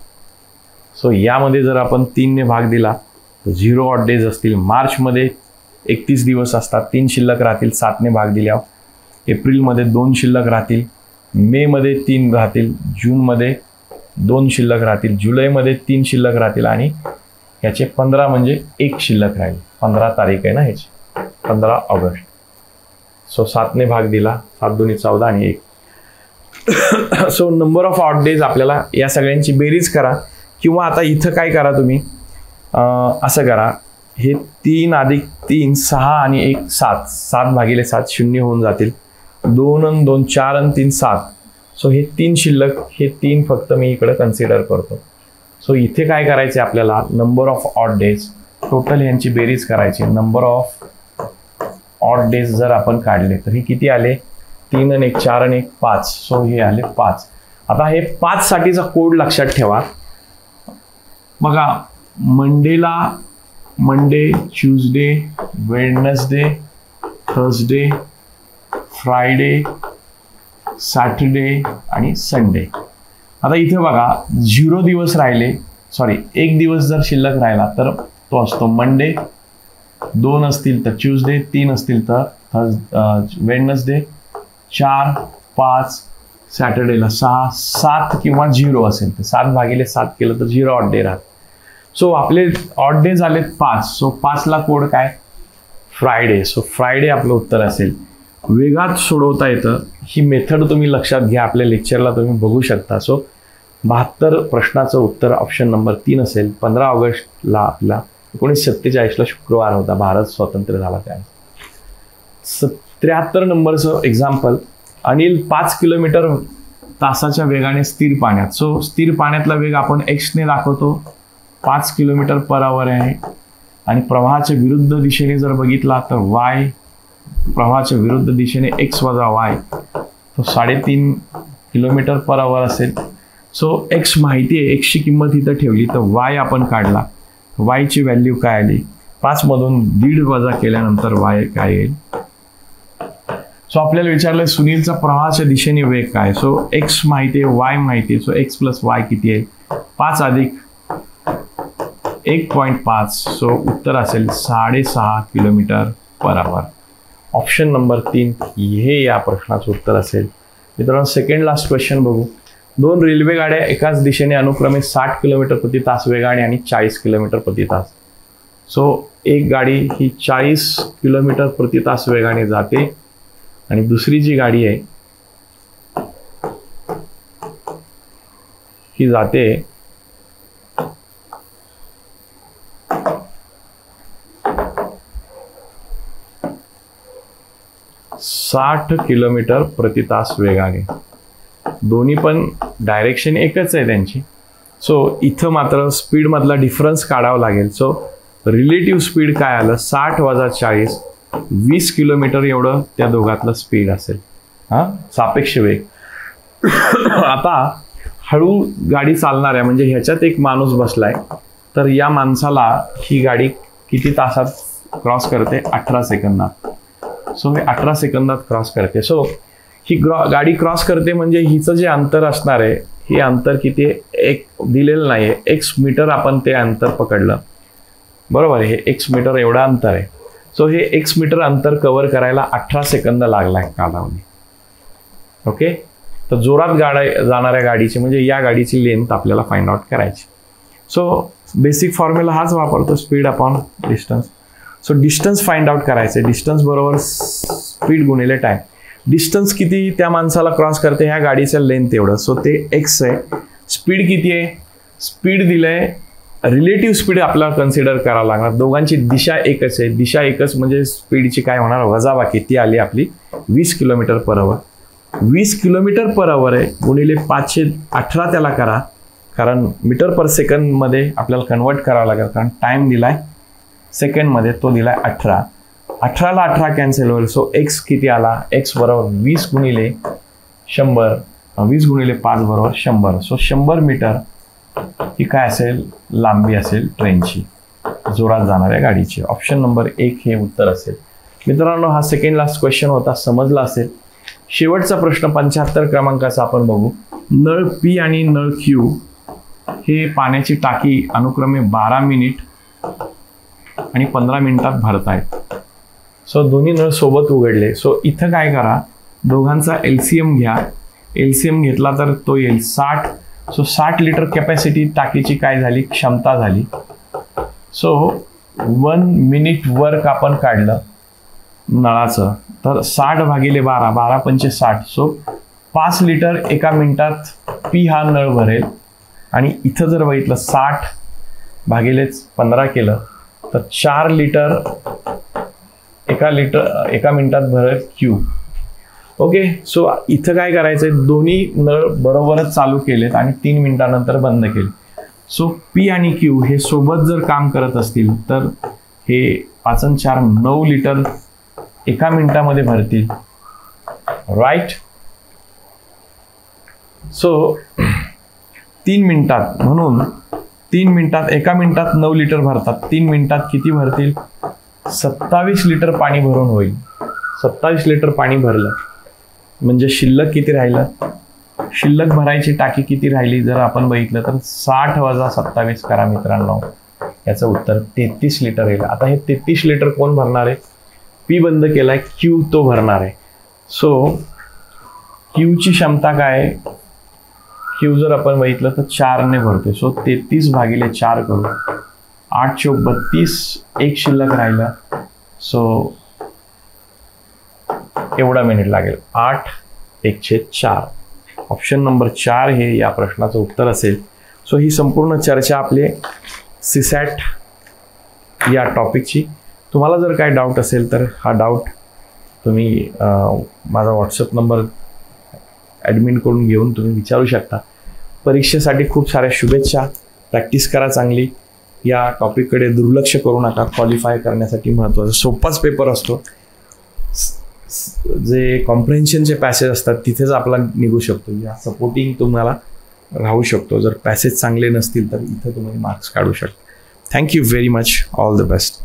सो यामध्ये जर आपण 3ने भाग दिला तर 0 ऑड डेज असतील. मार्चमध्ये 31 दिवस असतात, 3 शिल्लक राहतील 7ने भाग दिल्यावर. एप्रिलमध्ये 2 शिल्लक राहतील. मेमध्ये 3 राहतील. जूनमध्ये 2 शिल्लक राहतील. जुलैमध्ये 3 शिल्लक राहतील आणि याचे 15 म्हणजे 1 शिल्लक राहील. 15 तारीख आहे ना ह्याची, 15 ऑगस्ट. सो 7ने भाग दिला, 7 दुनी 14 आणि 1. So number of odd days आपल्याला या सगळ्यांची बेरीज करा, किंवा आता इथं काय करा तुम्ही, असं करा, हे 3 अधिक 3 6 आणि 1 7, 7 भागिले 7 0 होऊन जातील. 2 आणि 2 4 आणि 3 7. सो हे 3 शिल्लक, हे 3 फक्त मी इकडे कन्सिडर करतो. सो इथे काय करायचे आपल्याला, number of odd days, total यांची बेरीज करायची. नंबर ऑफ ऑड डेज जर आपण काढले तर हे किती आले, 3 आणि 1 4 आणि 1 5. सो हे आले 5. आता हे 5 साठीचा कोड लक्षात ठेवा. बघा, Monday, Tuesday, Wednesday, Thursday, Friday, Saturday आणि संडे. आता इथे बघा 0 दिवस राहिले, सॉरी 1 दिवस जर शिल्लक राहिला तर तो असतो मंडे, 2 असतील तर ट्यूजडे, 3 असतील तर वेडनेसडे, 4 5, सॅटर्डेला 6 7 किंवा 0 असेल तर 7 भागिले 7 केलं तर 0 ऑड डे राहत. सो आपले ऑड डे झाले 5. सो 5ला कोड काय, फ्रायडे. सो फ्रायडे आपलं उत्तर असेल. वेगात सोडवता येतं, ही मेथड तुम्ही लक्षात घ्या, आपल्या लेक्चरला तुम्ही बघू शकता. सो 72 प्रश्नाचं उत्तर ऑप्शन नंबर 3 असेल. 15 ऑगस्टला आपला 1947ला शुक्रवार होता, भारत स्वतंत्र झाला त्यावेळेस. 73 नंबरचं एक्झाम्पल, अनिल 5 किलोमीटर तासाच्या वेगाने स्थिर पाण्यात. सो स्थिर पाण्यातला वेग आपण एक्सने दाखवतो, 5 किलोमीटर पर आवर आहे. आणि प्रवाहाच्या विरुद्ध दिशेने जर बघितला तर वाय, प्रवाहाच्या विरुद्ध दिशेने एक्स वजा वाय, तो 3.5 किलोमीटर पर आवर असेल. सो एक्स माहिती आहे, एक्सची किंमत इथं ठेवली तर वाय आपण काढला. वायची व्हॅल्यू काय आली, 5 मधून 1.5 वजा केल्यानंतर वाय काय येईल. सो आपल्याला विचारलं सुनीलचा प्रवाहाच्या दिशेने वेग काय. सो एक्स माहिती आहे, वाय माहिती आहे. सो एक्स प्लस वाय किती आहे, 5 अधिक 1.5. सो उत्तर असेल 6.5 kilometre per hour. Option number 3 हे या प्रश्नाचं उत्तर असेल. मित्रांनो, सेकंड लास्ट क्वेश्चन बघू. 2 रेल्वे गाड्या एकाच दिशेने अनुक्रमे 60 किलोमीटर प्रति तास वेगाने आणि 40 किलोमीटर प्रति तास. सो एक गाडी ही 40 किलोमीटर प्रति तास वेगाने जाते आणि दुसरी जी गाडी आहे ही जाते 60 किलोमीटर प्रति तास वेगाने. दोन्ही पण डायरेक्शन एकच आहे त्यांची. सो इथं मात्र स्पीडमधला डिफरन्स काढावा लागेल. सो रिलेटिव्ह स्पीड काय आलं, 60 वजा 40, 20 किलोमीटर एवढं त्या दोघातलं स्पीड असेल. सापेक्ष वेग. आता हळू गाडी चालणार आहे, म्हणजे ह्याच्यात एक माणूस बसलाय, तर या माणसाला ही गाडी किती तासात क्रॉस करते, 18 सेकंदात. सो हे 18 सेकंदात क्रॉस करते. सो ही गाडी क्रॉस करते म्हणजे हिचं जे अंतर असणार आहे, हे अंतर किती आहे, एक दिलेलं नाही आहे, एक्स मीटर आपण ते अंतर पकडलं, बरोबर आहे. हे एक्स मीटर एवढं अंतर आहे. सो हे एक्स मीटर अंतर कव्हर करायला 18 सेकंद लागला आहे कालावधी. ओके, तर जोरात जाणाऱ्या गाडीची म्हणजे या गाडीची लेंथ आपल्याला फाइंड आउट करायची. सो बेसिक फॉर्म्युला हाच वापरतो, speed upon distance. So distance find out करायचं. डिस्टन्स बरोबर स्पीड गुणिले टाइम. डिस्टन्स किती त्या माणसाला क्रॉस करते, ह्या गाडीचं लेंथ एवढं. सो ते एक्स आहे. स्पीड किती आहे, स्पीड दिलंय, रिलेटिव्ह स्पीड आपल्याला कन्सिडर करावं लागणार. दोघांची दिशा एकच आहे. दिशा एकच म्हणजे स्पीडची काय होणार, वजाबाकी. ती आली आपली 20 kilometre per hour. 20 kilometre per hour आहे गुणिले 518 त्याला करा, कारण मीटर पर सेकंदमध्ये आपल्याला कन्वर्ट करावं लागेल, कारण टाइम दिलाय सेकंडमध्ये, तो दिलाय 18. 18ला 18 कॅन्सल होईल. सो एक्स किती आला, एक्स बरोबर 20 गुणिले 100, 20 गुणिले 5 बरोबर 100. सो 100 मीटर ही काय असेल, लांबी असेल ट्रेनची, जोरात जाणाऱ्या गाडीची. ऑप्शन नंबर 1 हे उत्तर असेल. मित्रांनो, हा सेकंड लास्ट क्वेश्चन होता, समजला असेल. शेवटचा प्रश्न 75 क्रमांकाचा आपण बघू. नळ P आणि नळ Q हे पाण्याची टाकी अनुक्रमे 12 मिनिट आणि 15 मिनिटात भरतायत. सो दोन्ही नळ सोबत उघडले. सो इथं काय करा, दोघांचा LCM घ्या. LCM घेतला तर तो येईल 60. सो 60 लिटर कॅपॅसिटी टाकीची काय झाली, क्षमता झाली. सो 1 मिनिट वर्क आपण काढलं नळाचं, तर 60 भागिले 12, 12 पंचे 60. सो 5 लिटर एका मिनिटात P हा नळ भरेल. आणि इथं जर बघितलं 60 भागिले 15 केलं तर 4 लिटर एका मिनिटात भरेल Q. ओके. सो इथं काय करायचंय, दोन्ही नळ बरोबरच चालू केलेत आणि 3 मिनिटानंतर बंद केले. सो P आणि Q हे सोबत जर काम करत असतील तर हे 5 आणि 4 9 लिटर एका मिनिटामध्ये भरतील. राईट. सो 3 मिनिटात, म्हणून 3 मिनिटात, एका मिनिटात 9 लिटर भरतात. 3 मिनिटात किती भरतील, 27 लिटर पाणी भरून होईल. 27 लिटर पाणी भरलं म्हणजे शिल्लक किती राहिलं, शिल्लक भरायची टाकी किती राहिली जर आपण बघितलं तर 60 वजा 27 करा मित्रांनो, याचं उत्तर 33 लिटर येईल. आता हे 33 लिटर कोण भरणार आहे, P बंद केलाय, Q तो भरणार आहे. सो Q ची क्षमता काय आहे, Q जर आपण बघितलं तर 4 ने भरतोय. सो 33 भागिले 4 करू, 8 चोक 32, एक शिल्लक राहिला. सो एवढा मिनिट लागेल, 8 1/4. ऑप्शन नंबर 4 हे या प्रश्नाचं उत्तर असेल. सो ही संपूर्ण चर्चा आपले CSAT या टॉपिकची. तुम्हाला जर काय डाऊट असेल तर हा डाऊट तुम्ही माझा व्हॉट्सअप नंबर ॲडमिनकडून घेऊन तुम्ही विचारू शकता. परीक्षेसाठी खूप साऱ्या शुभेच्छा. प्रॅक्टिस करा चांगली. या टॉपिककडे दुर्लक्ष करू नका. क्वालिफाय करण्यासाठी महत्त्वाचा सोपाच पेपर असतो. जे कॉम्प्रिहेन्शनचे पॅसेज असतात तिथेच आपला निघू शकतो, या सपोर्टिंग तुम्हाला राहू शकतो. जर पॅसेज चांगले नसतील तर इथं तुम्ही मार्क्स काढू शकता. Thank you very much. All the best.